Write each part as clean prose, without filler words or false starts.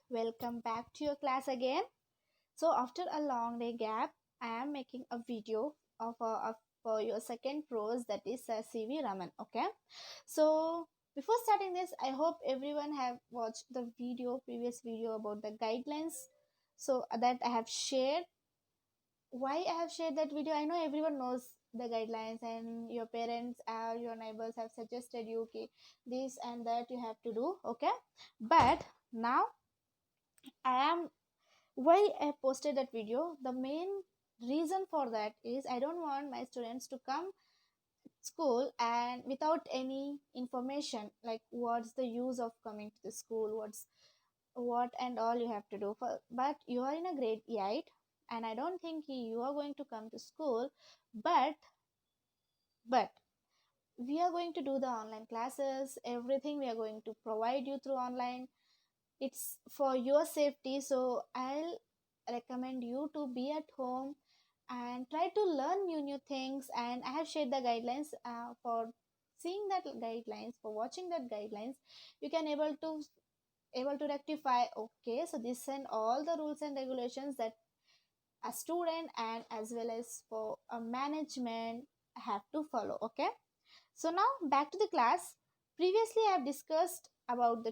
welcome back to your class again. So after a long day gap, I am making a video of for your second prose, that is CV Raman. Okay, so before starting this, I hope everyone have watched the previous video about the guidelines, so that I have shared. Why I have shared that video, I know everyone knows the guidelines, and your parents or your neighbors have suggested you, okay, this and that you have to do. Okay, but now I am why I posted that video. The main reason for that is I don't want my students to come school and without any information, like what's the use of coming to the school, what and all you have to do for. But you are in a grade 8, and I don't think you are going to come to school, but but we are going to do the online classes, everything we are going to provide you through online. It's for your safety, so I'll recommend you to be at home and try to learn new things. And I have shared the guidelines. For seeing that guidelines, for watching that guidelines, you can able to rectify, okay, so this and all the rules and regulations that a student and as well as for a management have to follow. Okay, so now back to the class. Previously I have discussed about the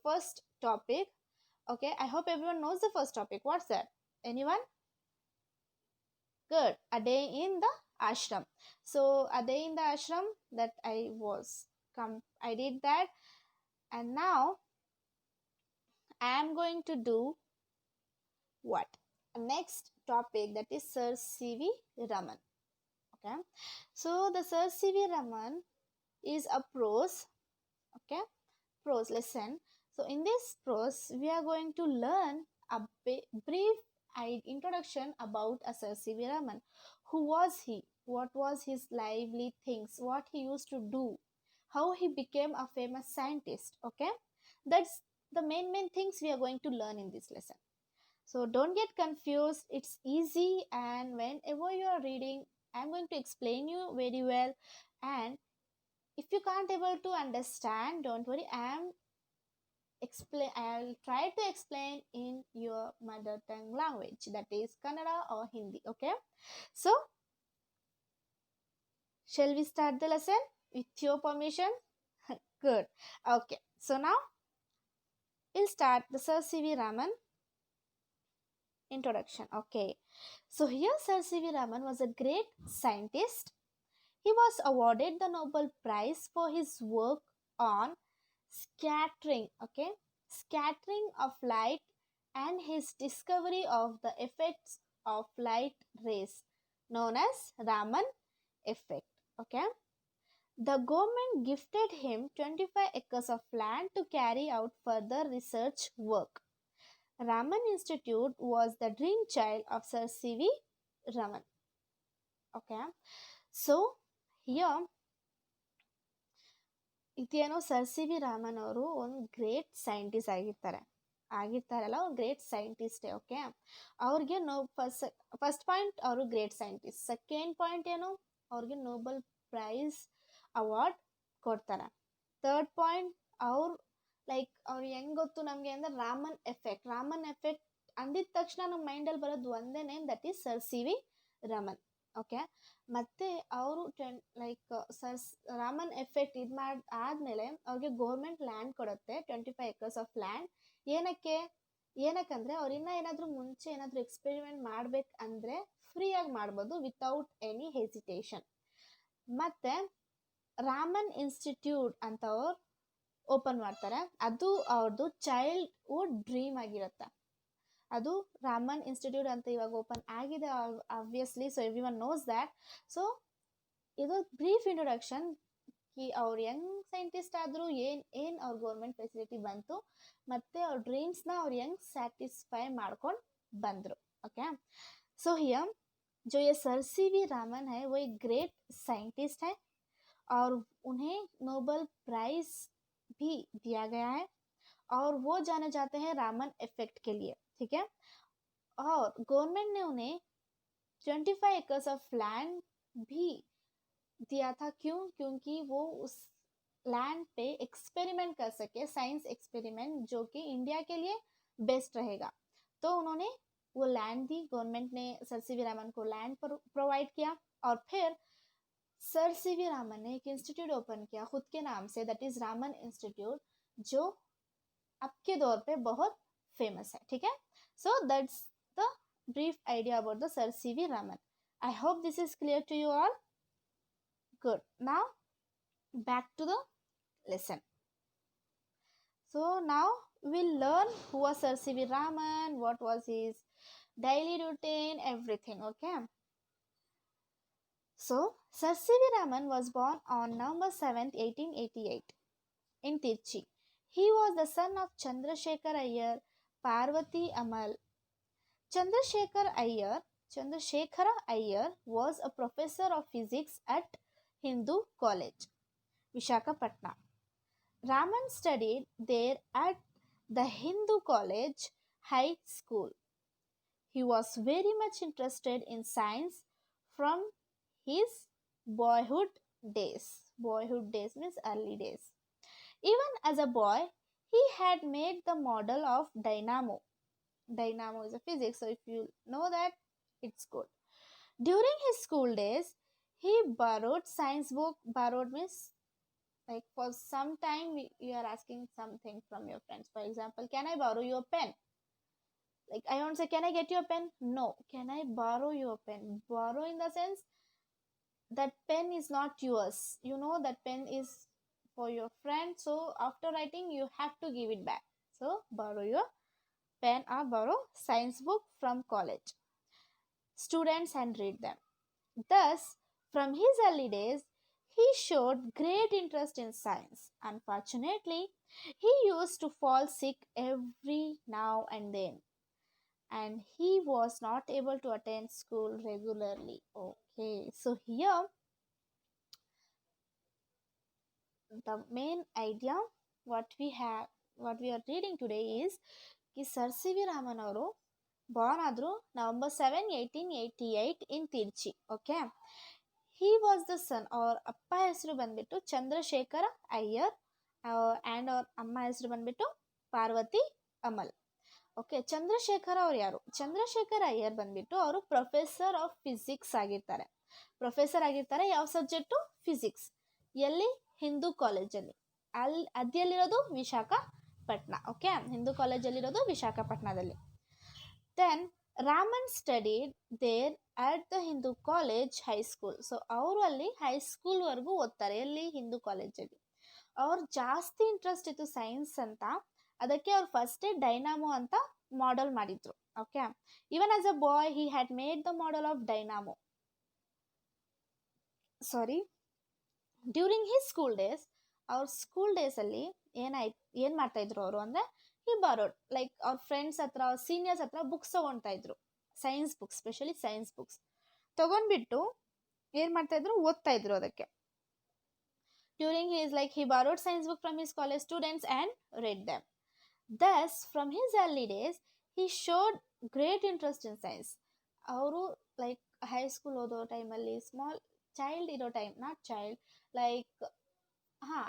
first topic. Okay, I hope everyone knows the first topic. What's that? Anyone? Good. A day in the ashram. So a day in the ashram, that I did that, and now I am going to do what? Next topic, that is Sir C.V. Raman. Okay. So the Sir C.V. Raman is a prose. Okay. Prose lesson. So in this prose, we are going to learn a brief introduction about Sir C.V. Raman. Who was he? What was his lively things? What he used to do? How he became a famous scientist? Okay, that's the main things we are going to learn in this lesson. So don't get confused. It's easy, and whenever you are reading, I'm going to explain you very well. And if you can't able to understand, don't worry. I'll try to explain in your mother tongue language, that is Kannada or Hindi. Okay, so shall we start the lesson with your permission? Good. Okay, so now we'll start the Sir C.V. Raman introduction. Okay, so here Sir C.V. Raman was a great scientist. He was awarded the Nobel Prize for his work on scattering, okay, scattering of light, and his discovery of the effects of light rays, known as Raman effect. Okay, the government gifted him 25 acres of land to carry out further research work. Raman Institute was the dream child of Sir C.V. Raman. Okay, so here ಇದೇನೋ sir C V Raman ಅವರು ಒಂದು great scientist ಆಗಿರ್ತಾರಲ್ಲ, ಒಂದು great ಸೈಂಟಿಸ್ಟೇ. Okay, ಅವ್ರಿಗೆ first point ಅವರು great scientist. Second point ಏನು, ಅವ್ರಿಗೆ Nobel prize award ಕೊಡ್ತಾರೆ. Third point, ಅವ್ರು ಹೆಂಗ್ ಗೊತ್ತು ನಮಗೆ ಅಂದ್ರೆ ರಾಮನ್ ಎಫೆಕ್ಟ್ ಅಂದಿದ ತಕ್ಷಣ ನಮ್ಮ ಮೈಂಡಲ್ಲಿ ಬರೋದು ಒಂದೇ name, that is sir C V Raman. Okay, ಮತ್ತೆ ಅವರು ಸರ್ ರಾಮನ್ ಎಫೆಕ್ಟ್ ಆದ್ಮೇಲೆ ಅವ್ರಿಗೆ ಗೌರ್ಮೆಂಟ್ ಲ್ಯಾಂಡ್ ಕೊಡುತ್ತೆ, 25 acres ಆಫ್ ಲ್ಯಾಂಡ್. ಏನಕ್ಕಂದ್ರೆ ಅವ್ರು ಏನಾದರೂ ಮುಂಚೆ ಏನಾದರೂ ಎಕ್ಸ್ಪೆರಿಮೆಂಟ್ ಮಾಡ್ಬೇಕಂದ್ರೆ ಫ್ರೀಯಾಗಿ ಮಾಡ್ಬೋದು, ವಿತೌಟ್ ಎನಿ ಹೆಸಿಟೇಷನ್. ಮತ್ತೆ ರಾಮನ್ ಇನ್ಸ್ಟಿಟ್ಯೂಟ್ ಅಂತ ಅವ್ರು ಓಪನ್ ಮಾಡ್ತಾರೆ. ಅದು ಅವ್ರದ್ದು ಚೈಲ್ಡ್ಹುಡ್ ಡ್ರೀಮ್ ಆಗಿರುತ್ತೆ. ಅದು ರಾಮನ್ ಇನ್ಸ್ಟಿಟ್ಯೂಟ್ ಅಂತ ಇವಾಗ ಓಪನ್ ಆಗಿದೆ, obviously, so everyone knows that. So ಇದು ಬ್ರೀಫ್ ಇಂಟ್ರೊಡಕ್ಷನ್. ಅವ್ರು ಯಂಗ್ ಸೈಂಟಿಸ್ಟ್ ಆದರೂ ಏನು ಅವ್ರ ಗೌರ್ಮೆಂಟ್ ಫೆಸಿಲಿಟಿ ಬಂತು, ಮತ್ತು ಅವ್ರ ಡ್ರೀಮ್ಸ್ನ ಅವ್ರು ಹೆಂಗ್ ಸ್ಯಾಟಿಸ್ಫೈ ಮಾಡ್ಕೊಂಡು ಬಂದರು. ಓಕೆ, सो हियर जो ये सर सी वी रामन है वो एक ग्रेट साइंटिस्ट है, और उन्हें नोबेल प्राइज भी दिया गया है, और वो जाने जाते हैं रामन इफेक्ट के लिए. ठीक है, और गवर्नमेंट ने उन्हें 25 acres ऑफ लैंड भी दिया था. क्योंकि वो उस लैंड पे एक्सपेरिमेंट कर सके, साइंस एक्सपेरिमेंट, जो कि इंडिया के लिए बेस्ट रहेगा। तो उन्होंने वो लैंड दी, गवर्नमेंट ने सर सी वी रामन को लैंड प्रोवाइड किया। और फिर सर सी वी रामन ने एक इंस्टीट्यूट ओपन किया खुद के नाम से, दैट इज रामन इंस्टीट्यूट, जो अब के दौर पे बहुत फेमस है। ठीक है, so that's the brief idea about the Sir C.V. Raman. I hope this is clear to you all. Good. Now back to the lesson. So now we'll learn who was Sir C.V. Raman, what was his daily routine, everything. Okay. So Sir C.V. Raman was born on November 7th, 1888 in Tirchi. He was the son of Chandrasekhar Iyer, Parvati Amal. Chandrasekhara Iyer was a professor of physics at Hindu College, Vishakhapatnam. Raman studied there at the Hindu College High School. He was very much interested in science from his boyhood days. Boyhood days means early days. Even as a boy, he had made the model of dynamo. Dynamo is a physics, so if you know that, it's good. During his school days, he borrowed science book. Borrowed means like for some time you are asking something from your friends. For example, can I borrow your pen? Like I won't say, can I get your pen? No, can I borrow your pen? Borrow in the sense that pen is not yours. You know that pen is for your friend. So after writing, you have to give it back. So borrow your pen or borrow science book from college students and read them. Thus, from his early days, he showed great interest in science. Unfortunately, he used to fall sick every now and then, and he was not able to attend school regularly. Okay, so here the main idea what we are reading today is कि sir C V Raman ಅವರು born ಆದ್ರು November 7, 1888 in Tirchi. Okay, he was the son, ಅವ್ರ ಅಪ್ಪ ಹೆಸರು ಬಂದ್ಬಿಟ್ಟು Chandrashekhara Iyer and ಅವ್ರ ಅಮ್ಮ ಹೆಸರು ಬಂದ್ಬಿಟ್ಟು ಪಾರ್ವತಿ ಅಮಲ್. ಓಕೆ, ಚಂದ್ರಶೇಖರ ಅವ್ರು ಯಾರು? ಚಂದ್ರಶೇಖರ್ ಅಯ್ಯರ್ ಬಂದ್ಬಿಟ್ಟು ಅವರು ಪ್ರೊಫೆಸರ್ ಆಫ್ ಫಿಸಿಕ್ಸ್ ಆಗಿರ್ತಾರೆ. ಪ್ರೊಫೆಸರ್ ಆಗಿರ್ತಾರೆ ಯಾವ ಸಬ್ಜೆಕ್ಟು? ಫಿಸಿಕ್ಸ್. ಎಲ್ಲಿ? ಹಿಂದೂ ಕಾಲೇಜಲ್ಲಿ. ಅದೆಲ್ಲಿರೋದು? ವಿಶಾಖಪಟ್ಟಣ. ಓಕೆ, ಹಿಂದೂ ಕಾಲೇಜಲ್ಲಿರೋದು ವಿಶಾಖಪಟ್ಟಣದಲ್ಲಿ. Then Raman studied there at the Hindu College High School. So ಅವರು ಅಲ್ಲಿ ಹೈಸ್ಕೂಲ್ವರೆಗೂ ಓದ್ತಾರೆ. ಎಲ್ಲಿ? ಹಿಂದೂ ಕಾಲೇಜಲ್ಲಿ. ಅವ್ರು ಜಾಸ್ತಿ ಇಂಟ್ರೆಸ್ಟ್ ಇತ್ತು ಸೈನ್ಸ್ ಅಂತ, ಅದಕ್ಕೆ ಅವ್ರು ಫಸ್ಟೇ ಡೈನಾಮೋ ಅಂತ ಮಾಡೆಲ್ ಮಾಡಿದ್ರು. Okay, even as a boy he had made the model of dynamo. Sorry, during his school days, ಅವ್ರ ಸ್ಕೂಲ್ ಡೇಸಲ್ಲಿ ಏನು ಮಾಡ್ತಾ ಇದ್ರು ಅವರು ಅಂದರೆ, ಹಿ ಬಾರೋಡ್ ಲೈಕ್ ಅವ್ರ ಫ್ರೆಂಡ್ಸ್ ಹತ್ರ, ಅವ್ರ ಸೀನಿಯರ್ಸ್ ಹತ್ರ ಬುಕ್ಸ್ ತೊಗೊಳ್ತಾ ಇದ್ರು, science books, specially science books ತೊಗೊಂಡ್ಬಿಟ್ಟು ಏನು ಮಾಡ್ತಾ ಇದ್ರು? ಓದ್ತಾ ಇದ್ರು ಅದಕ್ಕೆ. During he borrowed science book from his college students and read them. Thus, from his early days, he showed great interest in science. ಅವರು ಲೈಕ್ ಹೈಸ್ಕೂಲ್ ಓದೋ ಟೈಮಲ್ಲಿ, ಸ್ಮಾಲ್ ಚೈಲ್ಡ್ ಇರೋ time, not child, like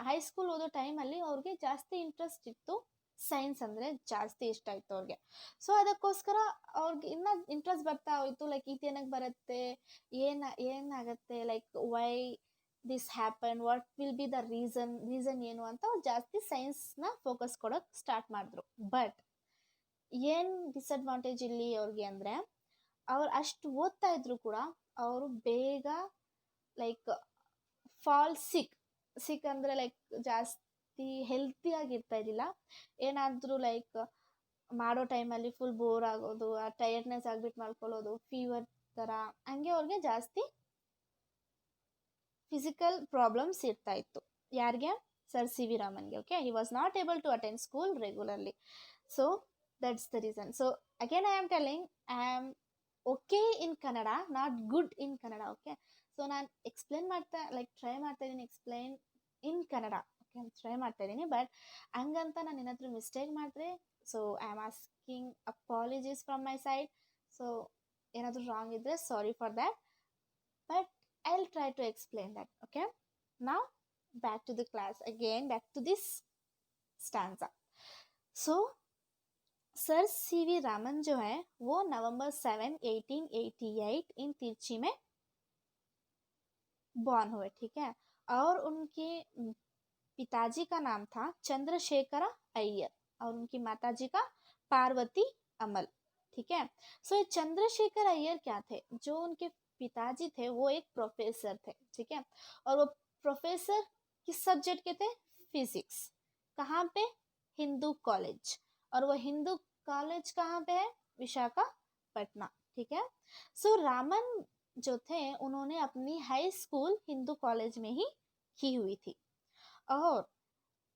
high school ಓದೋ ಟೈಮಲ್ಲಿ ಅವ್ರಿಗೆ ಜಾಸ್ತಿ interest ಇತ್ತು, science ಅಂದರೆ ಜಾಸ್ತಿ ಇಷ್ಟ ಆಯಿತು ಅವ್ರಿಗೆ. ಸೊ ಅದಕ್ಕೋಸ್ಕರ ಅವ್ರಿಗೆ ಇನ್ನೂ ಇಂಟ್ರೆಸ್ಟ್ ಬರ್ತಾ ಹೋಯಿತು. ಲೈಕ್ ಇದೇನಕ್ಕೆ ಬರುತ್ತೆ, ಏನಾಗುತ್ತೆ, like why this happen, what will be the reason ಏನು ಅಂತ ಅವ್ರು ಜಾಸ್ತಿ ಸೈನ್ಸ್ನ ಫೋಕಸ್ ಕೊಡೋಕ್ಕೆ ಸ್ಟಾರ್ಟ್ ಮಾಡಿದ್ರು. ಬಟ್ ಏನು ಡಿಸಡ್ವಾಂಟೇಜ್ ಇಲ್ಲಿ ಅವ್ರಿಗೆ ಅಂದರೆ, ಅವ್ರು ಅಷ್ಟು ಓದ್ತಾ ಇದ್ರು ಕೂಡ ಅವರು ಬೇಗ ಲೈಕ್ ಫಾಲ್ ಸಿಕ್ ಅಂದರೆ ಲೈಕ್ ಜಾಸ್ತಿ ಹೆಲ್ತಿಯಾಗಿರ್ತಾ ಇರಲಿಲ್ಲ. ಏನಾದರೂ ಲೈಕ್ ಮಾಡೋ ಟೈಮಲ್ಲಿ ಫುಲ್ ಬೋರ್ ಆಗೋದು, ಆ ಟಯರ್ಡ್ನೆಸ್ ಆಗ್ಬಿಟ್ಟು ಮಾಡ್ಕೊಳ್ಳೋದು, ಫೀವರ್ ಥರ, ಹಂಗೆ ಅವ್ರಿಗೆ ಜಾಸ್ತಿ ಫಿಸಿಕಲ್ ಪ್ರಾಬ್ಲಮ್ಸ್ ಇರ್ತಾ ಇತ್ತು. ಯಾರಿಗೆ? ಸರ್ ಸಿ ವಿ ರಾಮನ್ಗೆ. Okay, he was not able to attend school regularly. So that's the reason. So again I am telling, I am okay in Kannada, not good in Kannada. Okay, so ನಾನು explain try ಮಾಡ್ತಾ ಇದ್ದೀನಿ explain in Kannada. Okay, try ಮಾಡ್ತಾ ಇದ್ದೀನಿ. But ಹಂಗಂತ ನಾನು ಏನಾದರೂ mistake ಮಾಡಿದ್ರೆ, so I am asking apologies from my side. So ಏನಾದರೂ ರಾಂಗ್ ಇದ್ದರೆ sorry for that, but I'll try to explain that. Okay, now back to the class again, back to this stanza. So sir CV Raman जो है वो नवंबर 7, 1888 इन तिरची में born हुए, ठीक है। और उनके पिताजी का नाम था चंद्रशेखर अय्यर और उनकी माताजी का पार्वती अमल, ठीक है। सो चंद्रशेखर अय्यर क्या थे, जो उनके पिताजी थे वो एक प्रोफेसर थे, ठीक है। और वो प्रोफेसर किस सब्जेक्ट के थे, फिजिक्स। कहाँ पे, हिंदू कॉलेज। और वो हिंदू कॉलेज कहाँ पे है, विशाखापट्टनम, ठीक है। सो रामन जो थे उन्होंने अपनी हाई स्कूल हिंदू कॉलेज में ही की हुई थी और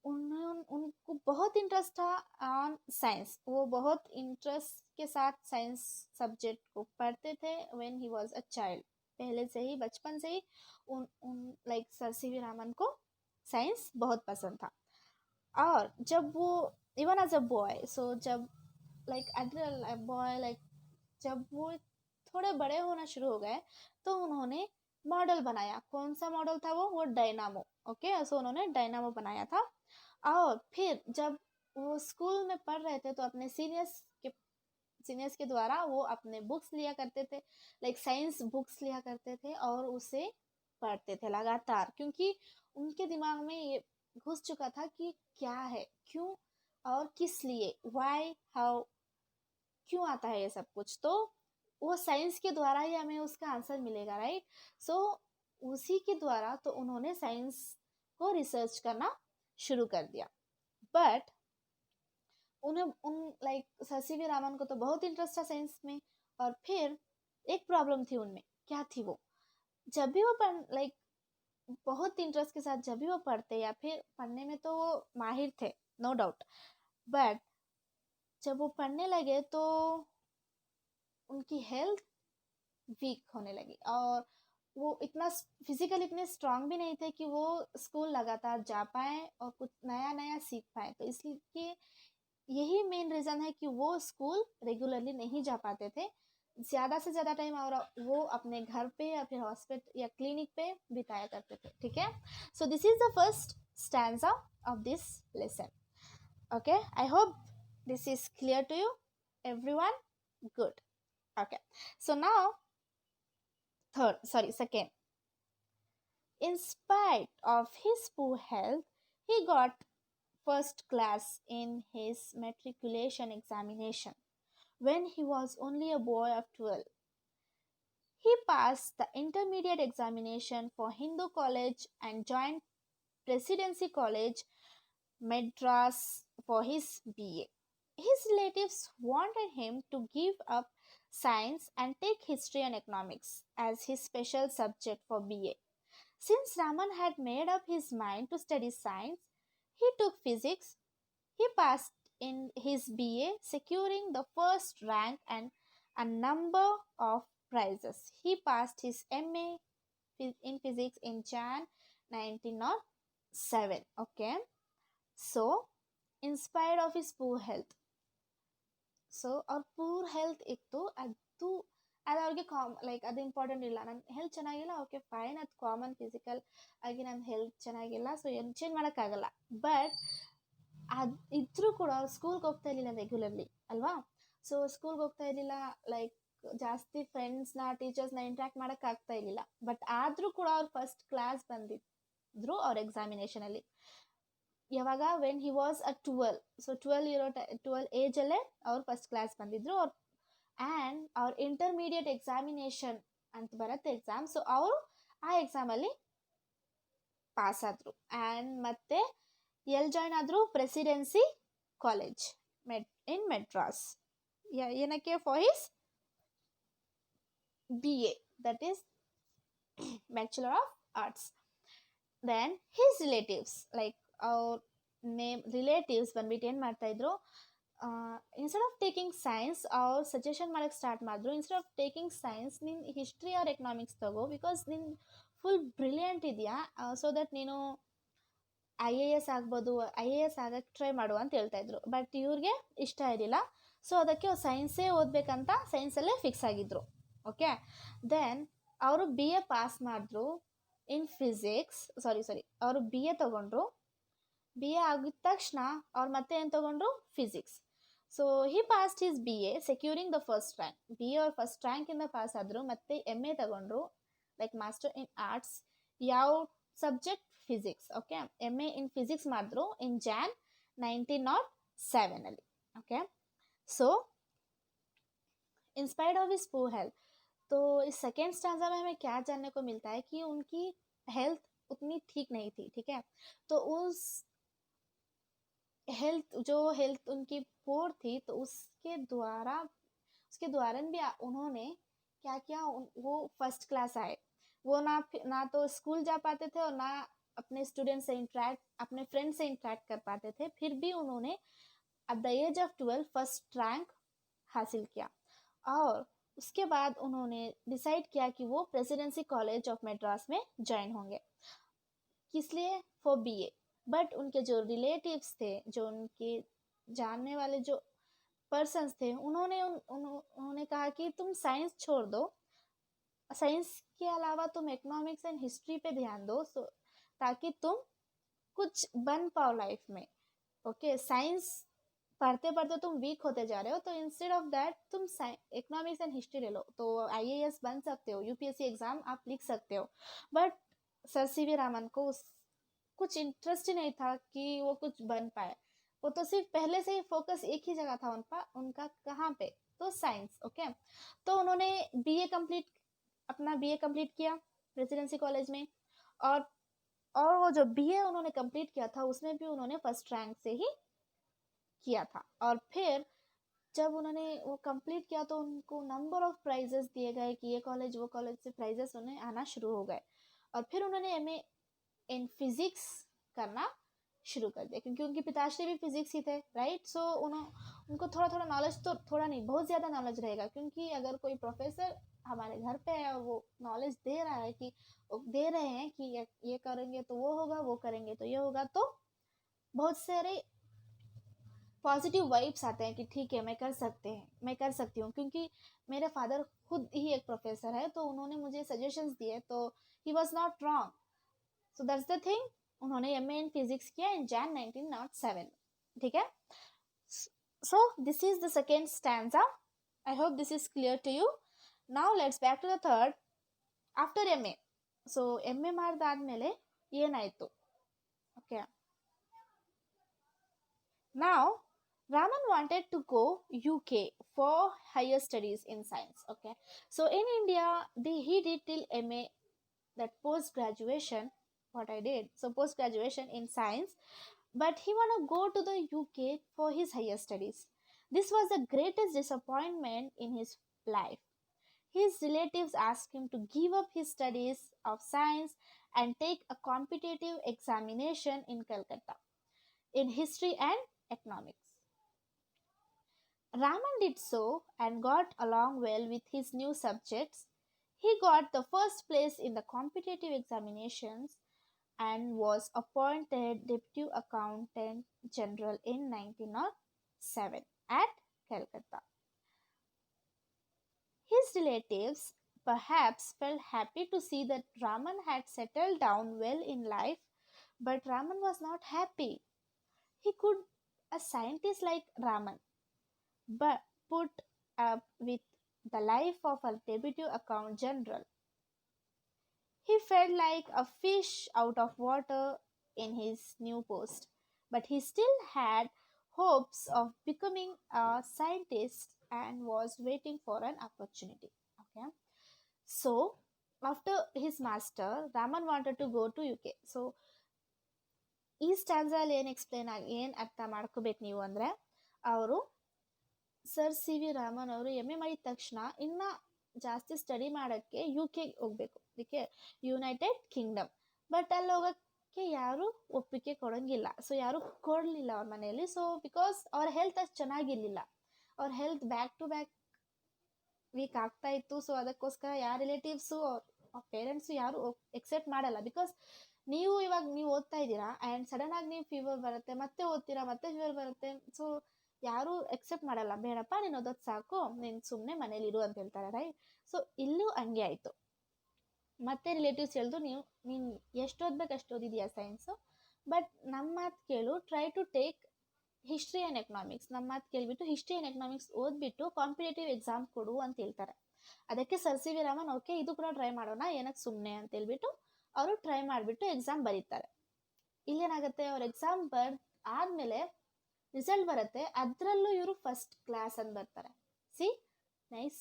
उनको बहुत इंटरेस्ट था ऑन साइंस। वो बहुत इंटरेस्ट के साथ साइंस सब्जेक्ट को पढ़ते थे when he was a child. पहले से ही, बचपन से ही उन लाइक सर सीवी रामन को साइंस बहुत पसंद था। और जब वो इवन एज अ बॉय, सो जब लाइक एज बॉय, लाइक जब वो थोड़े बड़े होना शुरू हो गए तो उन्होंने मॉडल बनाया। कौन सा मॉडल था वो डायनामो, ओके। सो उन्होंने डायनामो बनाया था। और फिर जब वो स्कूल में पढ़ रहे थे तो अपने सीनियर्स के द्वारा वो अपने बुक्स लिया करते थे, लाइक साइंस बुक्स लिया करते थे और उसे पढ़ते थे लगातार, क्योंकि उनके दिमाग में ये घुस चुका था कि क्या है, क्यों और किस लिए, व्हाई, हाउ, क्यों आता है ये सब कुछ। तो वो साइंस के द्वारा ही हमें उसका आंसर मिलेगा, राइट। सो उसी के द्वारा तो उन्होंने साइंस को रिसर्च करना शुरू कर दिया। बट उन्हें लाइक सर सीवी रामन को तो बहुत इंटरेस्ट था साइंस में। और फिर एक प्रॉब्लम थी उनमें, क्या थी वो, जब भी वो लाइक बहुत इंटरेस्ट के साथ जब भी वो पढ़ते या फिर पढ़ने में तो वो माहिर थे, नो डाउट। बट जब वो पढ़ने लगे तो उनकी हेल्थ वीक होने लगी और वो इतना फिजिकल इतने स्ट्रांग भी नहीं थे कि वो स्कूल लगातार जा पाए और कुछ नया नया सीख पाए। तो इसलिए यही मेन रीज़न है कि वो स्कूल रेगुलरली नहीं जा पाते थे। ज़्यादा से ज़्यादा टाइम और वो अपने घर पे या फिर हॉस्पिटल या क्लिनिक पे बिताया करते थे, ठीक है। So this is the first stanza of this lesson, okay. I hope this is clear to you everyone, good, okay। So now second, in spite of his poor health, he got first class in his matriculation examination when he was only a boy of 12. He passed the intermediate examination for Hindu College and joined Presidency College, Madras for his BA. His relatives wanted him to give up science and take history and economics as his special subject for BA. Since Raman had made up his mind to study science, he took physics. He passed in his BA, securing the first rank and a number of prizes. He passed his MA in physics in Jan 1907. Okay, so in spite of his poor health, so ಅವ್ರ poor health ಇತ್ತು, ಅದು ಅವ್ರಿಗೆ like ಅದು important ಇಲ್ಲ. ನನ್ನ health ಚೆನ್ನಾಗಿಲ್ಲ, okay fine, ಅದು common, physical ಆಗಿ ನನ್ನ ಹೆಲ್ತ್ ಚೆನ್ನಾಗಿಲ್ಲ, ಸೊ ಏನು ಚೇಂಜ್ ಮಾಡೋಕ್ಕಾಗಲ್ಲ. ಬಟ್ ಅದು ಇದ್ರೂ ಕೂಡ ಅವ್ರು ಸ್ಕೂಲ್ಗೆ ಹೋಗ್ತಾ ಇರಲಿಲ್ಲ ರೆಗ್ಯುಲರ್ಲಿ ಅಲ್ವಾ. ಸೊ ಸ್ಕೂಲ್ಗೆ ಹೋಗ್ತಾ ಇರಲಿಲ್ಲ, ಲೈಕ್ ಜಾಸ್ತಿ ಫ್ರೆಂಡ್ಸ್ನ ಟೀಚರ್ಸ್ನ ಇಂಟ್ರ್ಯಾಕ್ಟ್ ಮಾಡೋಕ್ಕಾಗ್ತಾ ಇರಲಿಲ್ಲ. ಬಟ್ ಆದರೂ ಕೂಡ ಅವ್ರು ಫಸ್ಟ್ ಕ್ಲಾಸ್ ಬಂದಿದ್ರು ಅವ್ರ ಎಕ್ಸಾಮಿನೇಷನಲ್ಲಿ. ಯಾವಾಗ when he was a 12, so 12 ಏಜಲ್ಲೇ ಅವ್ರು ಫಸ್ಟ್ ಕ್ಲಾಸ್ ಬಂದಿದ್ರು. ಆ್ಯಂಡ್ ಅವ್ರ ಇಂಟರ್ಮೀಡಿಯೇಟ್ ಎಕ್ಸಾಮಿನೇಷನ್ ಅಂತ ಬರುತ್ತೆ ಎಕ್ಸಾಮ್, ಸೊ ಅವರು ಆ ಎಕ್ಸಾಮಲ್ಲಿ ಪಾಸ್ ಆದರು. ಆ್ಯಂಡ್ ಮತ್ತೆ ಎಲ್ಲಿ ಜಾಯ್ನ್ ಆದರು, ಪ್ರೆಸಿಡೆನ್ಸಿ ಕಾಲೇಜ್ ಇನ್ ಮೆಡ್ರಾಸ್. ಏನಕ್ಕೆ, for his BA, that is bachelor of arts. Then his relatives, like ಅವ್ರ ರಿಲೇಟಿವ್ಸ್ ಬಂದ್ಬಿಟ್ಟು ಏನು ಮಾಡ್ತಾಯಿದ್ರು, ಇನ್ಸ್ಟೆಡ್ ಆಫ್ ಟೇಕಿಂಗ್ ಸೈನ್ಸ್ ಅವ್ರು ಸಜೆಷನ್ ಮಾಡೋಕ್ಕೆ ಸ್ಟಾರ್ಟ್ ಮಾಡಿದ್ರು. ಇನ್ಸ್ಟೆಡ್ ಆಫ್ ಟೇಕಿಂಗ್ ಸೈನ್ಸ್, ನೀನು ಹಿಸ್ಟ್ರಿ ಆರ್ ಎಕನಾಮಿಕ್ಸ್ ತಗೋ, ಬಿಕಾಸ್ ನೀನು ಫುಲ್ ಬ್ರಿಲಿಯಂಟ್ ಇದೆಯಾ, ಸೊ ದಟ್ ನೀನು IAS ಆಗ್ಬೋದು, IAS ಆಗಕ್ಕೆ ಟ್ರೈ ಮಾಡು ಅಂತ ಹೇಳ್ತಾಯಿದ್ರು. ಬಟ್ ಇವ್ರಿಗೆ ಇಷ್ಟ ಇರಲಿಲ್ಲ, ಸೊ ಅದಕ್ಕೆ ಅವ್ರು ಸೈನ್ಸೇ ಓದಬೇಕಂತ ಸೈನ್ಸಲ್ಲೇ ಫಿಕ್ಸ್ ಆಗಿದ್ರು, ಓಕೆ. ದೆನ್ ಅವರು BA ಪಾಸ್ ಮಾಡಿದ್ರು ಇನ್ ಫಿಸಿಕ್ಸ್, ಅವರು BA ತೊಗೊಂಡ್ರು. BA ಆಗಿದ ತಕ್ಷಣ ಅವ್ರು ಮತ್ತೆ ಏನು ತೊಗೊಂಡ್ರು, physics. So he past his BA securing the first rank. BA ಅವ್ರು ಫಸ್ಟ್ ರ್ಯಾಂಕಿಂದ ಪಾಸ್ ಆದರು, ಮತ್ತೆ MA ತಗೊಂಡ್ರು, ಲೈಕ್ ಮಾಸ್ಟರ್ ಇನ್ ಆರ್ಟ್ಸ್. ಯಾವ ಸಬ್ಜೆಕ್ಟ್? ಫಿಸಿಕ್ಸ್. ಓಕೆ, MA ಇನ್ ಫಿಸಿಕ್ಸ್ ಮಾಡಿದ್ರು ಇನ್ Jan 1907 ಅಲ್ಲಿ. Okay, so inspired of his poor health. तो इस second stanza में हमें क्या जानने को मिलता है कि उनकी हेल्थ उतनी ठीक नहीं थी. ठीक है, तो उस हेल्थ उनकी पुअर थी, तो उसके द्वारा भी उन्होंने क्या किया, वो फर्स्ट क्लास आए. वो ना तो स्कूल जा पाते थे और ना अपने स्टूडेंट से अपने फ्रेंड से इंटरेक्ट कर पाते थे. फिर भी उन्होंने at the age of 12 first rank हासिल किया. और उसके बाद उन्होंने डिसाइड किया कि वो प्रेसिडेंसी कॉलेज ऑफ मद्रास में ज्वाइन होंगे. किस लिए? For BA. बट उनके जो रिलेटिव्स थे, जो उनके जानने वाले जो पर्सन्स थे, उन्होंने कहा कि तुम साइंस छोड़ दो, साइंस के अलावा तुम इकोनॉमिक्स एंड हिस्ट्री पे ध्यान दो, ताकि तुम कुछ बन पाओ लाइफ में. ओके, साइंस पढ़ते पढ़ते तुम वीक होते जा रहे हो, तो इंस्टेड ऑफ दैट तुम इकोनॉमिक्स एंड हिस्ट्री ले लो, तो IAS बन सकते हो, UPSC एग्जाम आप लिख सकते हो. बट सर CV रामन को कुछ इंटरेस्ट ही नहीं था कि वो कुछ बन पाए. वो तो सिर्फ पहले से ही फोकस एक ही जगह था उनका कहाँ पे? तो साइंस. ओके, तो उन्होंने अपना BA कंप्लीट किया प्रेसिडेंसी कॉलेज में. और वो जो BA उन्होंने कंप्लीट किया था, उसमें भी उन्होंने फर्स्ट रैंक से ही किया था. और फिर जब उन्होंने वो कंप्लीट किया तो उनको नंबर ऑफ प्राइजेस दिए गए कि ये कॉलेज वो कॉलेज से प्राइजेस उन्हें आना शुरू हो गए. और फिर उन्होंने MA इन फिजिक्स करना शुरू कर दिया, क्योंकि उनके पिताश्री भी फिजिक्स ही थे, राइट. सो उनको थोड़ा नॉलेज, तो थोड़ा नहीं, बहुत ज़्यादा नॉलेज रहेगा, क्योंकि अगर कोई प्रोफेसर हमारे घर पे है और वो नॉलेज दे रहे हैं कि ये करेंगे तो वो होगा, वो करेंगे तो ये होगा, तो बहुत सारे पॉजिटिव वाइब्स आते हैं कि ठीक है, मैं कर सकती हूँ. क्योंकि मेरे फादर खुद ही एक प्रोफेसर है, तो उन्होंने मुझे सजेशंस दिए, तो he was not wrong. So that's the thing. उन्होंने MA इन फिजिक्स किया इन Jan 1907. ठीक है, so this is the second stanza. I hope this is clear to you. Now let's back to the third. After MA, so MA ಮಾಡಿದಾದ್ಮೇಲೆ ಏನಾಯ್ತು? Okay, now Raman wanted to go UK for higher studies in science. Okay, so in India he did till MA, that post graduation, what I did, so post graduation in science, but he want to go to the UK for his higher studies. This was the greatest disappointment in his life. His relatives asked him to give up his studies of science and take a competitive examination in Calcutta in history and economics. Raman did so and got along well with his new subjects. He got the first place in the competitive examinations and was appointed Deputy Accountant General in 1907 at Calcutta. His relatives perhaps felt happy to see that Raman had settled down well in life, but Raman was not happy. He could a scientist like Raman but put up with the life of a Deputy Accountant General. He felt like a fish out of water in his new post, but he still had hopes of becoming a scientist and was waiting for an opportunity. Okay, so after his master, Raman wanted to go to UK. So ಈ ಸ್ಟ್ಯಾನ್ಸಲ್ಲಿ ಏನು ಅರ್ಥ ಮಾಡ್ಕೋಬೇಕು ನೀವು ಅಂದರೆ, ಅವರು sir CV Raman ಅವರು MA ಮಾಡಿದ ತಕ್ಷಣ ಇನ್ನು ಜಾಸ್ತಿ ಸ್ಟಡಿ ಮಾಡೋಕ್ಕೆ UK ಹೋಗ್ಬೇಕು, ಅದಕ್ಕೆ ಯುನೈಟೆಡ್ ಕಿಂಗ್ಡಮ್. ಬಟ್ ಅಲ್ಲಿ ಹೋಗೋಕ್ಕೆ ಯಾರು ಒಪ್ಪಿಗೆ ಕೊಡೋಂಗಿಲ್ಲ. ಸೊ ಯಾರು ಕೊಡಲಿಲ್ಲ ಅವ್ರ ಮನೆಯಲ್ಲಿ. ಸೊ ಬಿಕಾಸ್ ಅವ್ರ ಹೆಲ್ತ್ ಅಷ್ಟು ಚೆನ್ನಾಗಿರಲಿಲ್ಲ, ಅವ್ರ health back to back weak ಆಗ್ತಾ ಇತ್ತು. ಸೊ ಅದಕ್ಕೋಸ್ಕರ ಯಾರ ರಿಲೇಟಿವ್ಸು ಅವ್ರ ಪೇರೆಂಟ್ಸು ಯಾರು ಎಕ್ಸೆಪ್ಟ್ ಮಾಡಲ್ಲ. ಬಿಕಾಸ್ ಇವಾಗ ನೀವು ಓದ್ತಾ ಇದ್ದೀರಾ ಆ್ಯಂಡ್ ಸಡನ್ ಆಗಿ ನೀವು ಫೀವರ್ ಬರುತ್ತೆ, ಮತ್ತೆ ಓದ್ತೀರಾ, ಮತ್ತೆ ಫೀವರ್ ಬರುತ್ತೆ. ಸೊ ಯಾರು ಎಕ್ಸೆಪ್ಟ್ ಮಾಡಲ್ಲ, ಬೇಡಪ್ಪ ನೀನು ಓದೋದು ಸಾಕು, ನೀನು ಸುಮ್ಮನೆ ಮನೇಲಿ ಇರು ಅಂತ ಹೇಳ್ತಾರೆ, ರೈಟ್. ಸೊ ಇಲ್ಲೂ ಹಂಗೆ ಆಯಿತು. ಮತ್ತೆ ರಿಲೇಟಿವ್ಸ್ ಹೇಳಿದ್ರು, ನೀನು ಎಷ್ಟು ಓದ್ಬೇಕು ಅಷ್ಟು ಓದಿದೀಯಾ ಸೈನ್ಸು, ಬಟ್ ನಮ್ಮ ಮಾತು ಕೇಳು, try to take history and economics ನಮ್ಮ ಮಾತು ಕೇಳಿಬಿಟ್ಟು ಹಿಸ್ಟ್ರಿ ಆ್ಯಂಡ್ ಎಕನಾಮಿಕ್ಸ್ ಓದ್ಬಿಟ್ಟು ಕಾಂಪಿಟೇಟಿವ್ ಎಕ್ಸಾಮ್ ಕೊಡು ಅಂತ ಹೇಳ್ತಾರೆ. ಅದಕ್ಕೆ sir C V Raman okay ಇದು ಕೂಡ ಟ್ರೈ ಮಾಡೋಣ ಏನಕ್ಕೆ ಸುಮ್ಮನೆ ಅಂತ ಹೇಳ್ಬಿಟ್ಟು ಅವರು ಟ್ರೈ ಮಾಡಿಬಿಟ್ಟು ಎಕ್ಸಾಮ್ ಬರೀತಾರೆ. ಇಲ್ಲೇನಾಗುತ್ತೆ, ಅವ್ರ ಎಕ್ಸಾಮ್ ಆದಮೇಲೆ ರಿಸಲ್ಟ್ ಬರುತ್ತೆ, ಅದರಲ್ಲೂ ಇವರು ಫಸ್ಟ್ ಕ್ಲಾಸ್ ಅಂತ ಬರ್ತಾರೆ. See nice,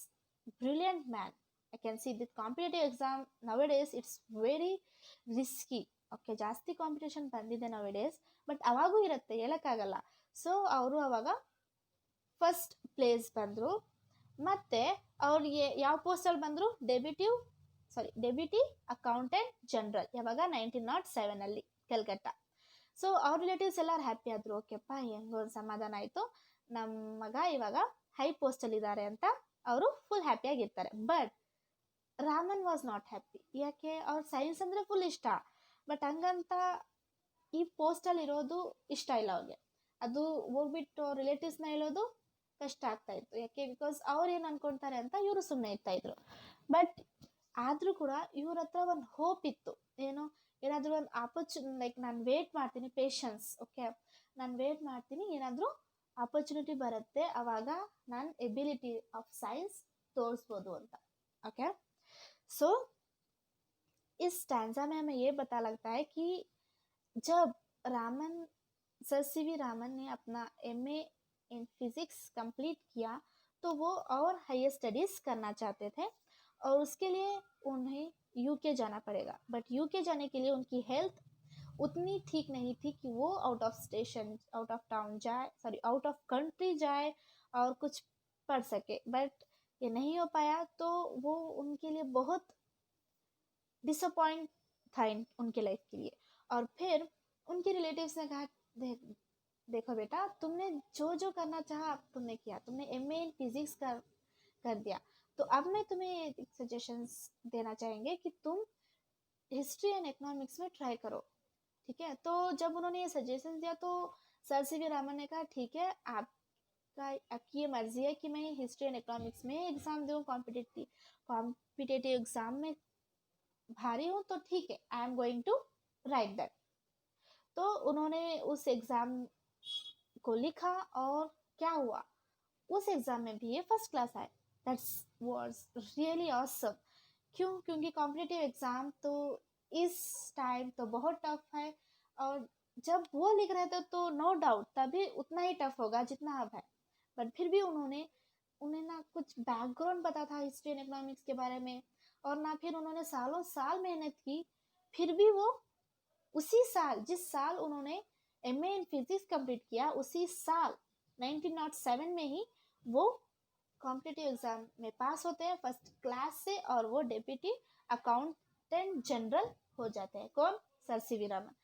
brilliant man. I can see this competitive exam nowadays it's very risky. Okay, ಜಾಸ್ತಿ ಕಾಂಪಿಟೇಷನ್ ಬಂದಿದೆ ನವ್ ಡೇಸ್, ಬಟ್ ಅವಾಗೂ ಇರುತ್ತೆ, ಹೇಳೋಕ್ಕಾಗಲ್ಲ. ಸೊ ಅವರು ಅವಾಗ ಫಸ್ಟ್ ಪ್ಲೇಸ್ ಬಂದರು. ಮತ್ತು ಅವ್ರಿಗೆ ಯಾವ ಪೋಸ್ಟಲ್ಲಿ ಬಂದರು, ಡೆಬ್ಯೂಟಿ ಅಕೌಂಟೆಂಟ್ ಜನರಲ್. ಯಾವಾಗ 1907 ಕಲ್ಕತ್ತಾ. ಸೊ ಅವ್ರ ರಿಲೇಟಿವ್ಸ್ ಎಲ್ಲರೂ ಹ್ಯಾಪಿ ಆದರು. ಓಕೆಪ್ಪ, ಹೆಂಗೋ ಸಮಾಧಾನ ಆಯಿತು, ನಮ್ಮ ಮಗ ಇವಾಗ ಹೈ ಪೋಸ್ಟಲ್ಲಿದ್ದಾರೆ ಅಂತ ಅವರು ಫುಲ್ ಹ್ಯಾಪಿಯಾಗಿರ್ತಾರೆ. But Raman was not happy. ಯಾಕೆ, ಅವ್ರ ಸೈನ್ಸ್ ಅಂದರೆ ಫುಲ್ ಇಷ್ಟ, ಬಟ್ ಹಂಗಂತ ಈ ಪೋಸ್ಟಲ್ಲಿ ಇರೋದು ಇಷ್ಟ ಇಲ್ಲ ಅವ್ರಿಗೆ. ಅದು ಹೋಗ್ಬಿಟ್ಟು ರಿಲೇಟಿವ್ಸ್ನ ಹೇಳೋದು ಕಷ್ಟ ಆಗ್ತಾಯಿತ್ತು. ಯಾಕೆ, ಬಿಕಾಸ್ ಅವ್ರು ಏನು ಅನ್ಕೊಳ್ತಾರೆ ಅಂತ ಇವರು ಸುಮ್ಮನೆ ಇರ್ತಾಯಿದ್ರು. ಬಟ್ ಆದರೂ ಕೂಡ ಇವ್ರ ಹತ್ರ ಒಂದು ಹೋಪ್ ಇತ್ತು. ಏನು, ಏನಾದರೂ ಒಂದು ಲೈಕ್ ನಾನು ವೇಟ್ ಮಾಡ್ತೀನಿ, ಪೇಷನ್ಸ್. ಓಕೆ, ನಾನು ವೇಟ್ ಮಾಡ್ತೀನಿ, ಏನಾದರೂ ಆಪರ್ಚುನಿಟಿ ಬರುತ್ತೆ, ಆವಾಗ ನಾನು ಎಬಿಲಿಟಿ ಆಫ್ ಸೈನ್ಸ್ तोड़सबोदू ಅಂತ. ओके, सो इस स्टैंजा में हमें ये पता लगता है कि जब सर सी वी रामन ने अपना MA इन फिजिक्स कंप्लीट किया तो वो और हायर स्टडीज़ करना चाहते थे और उसके लिए उन्हें यूके जाना पड़ेगा. बट यूके जाने के लिए उनकी हेल्थ उतनी ठीक नहीं थी कि वो आउट ऑफ कंट्री जाए और कुछ पढ़ सके. बट ये नहीं हो पाया, तो वो उनके लिए बहुत डिसअपॉइंट था उनके लाइफ के लिए. और फिर उनके रिलेटिव्स ने कहा, देखो बेटा, तुमने जो करना चाहा तुमने किया, तुमने MA इन फिजिक्स कर दिया, तो अब मैं तुम्हें सजेशंस देना चाहेंगे कि तुम हिस्ट्री एंड इकोनॉमिक्स में ट्राई करो. ठीक है. तो जब उन्होंने ये सजेशन दिया तो सर सी वी रामन ने कहा, ठीक है, आपकी ये मर्जी है कि मैं हिस्ट्री एंड इकोनॉमिक्स में एग्ज़ाम दूँ, कॉम्पिटेटिव एग्ज़ाम में भारी हूँ, तो ठीक है, I am going to write that. तो उन्होंने उस एग्ज़ाम को लिखा और क्या हुआ, उस एग्ज़ाम में भी ये फर्स्ट क्लास आए. That's was really awesome. क्यों? क्योंकि कॉम्पिटेटिव एग्ज़ाम तो इस टाइम तो बहुत टफ है, और जब वो लिख रहे थे तो नो डाउट तभी उतना ही टफ होगा जितना अब है. बट फिर भी उन्हें ना कुछ बैकग्राउंड पता था हिस्ट्री एंड इकोनॉमिक्स के बारे में, और ना फिर उन्होंने सालों साल मेहनत की. फिर भी वो उसी साल, जिस साल उन्होंने MA इन फिजिक्स कंप्लीट किया, उसी साल 1907 में ही वो कॉम्पिटेटिव एग्ज़ाम में पास होते हैं फर्स्ट क्लास से, और वो डेप्यूटी अकाउंटेंट जनरल हो जाते हैं. कौन? Sir C V Raman.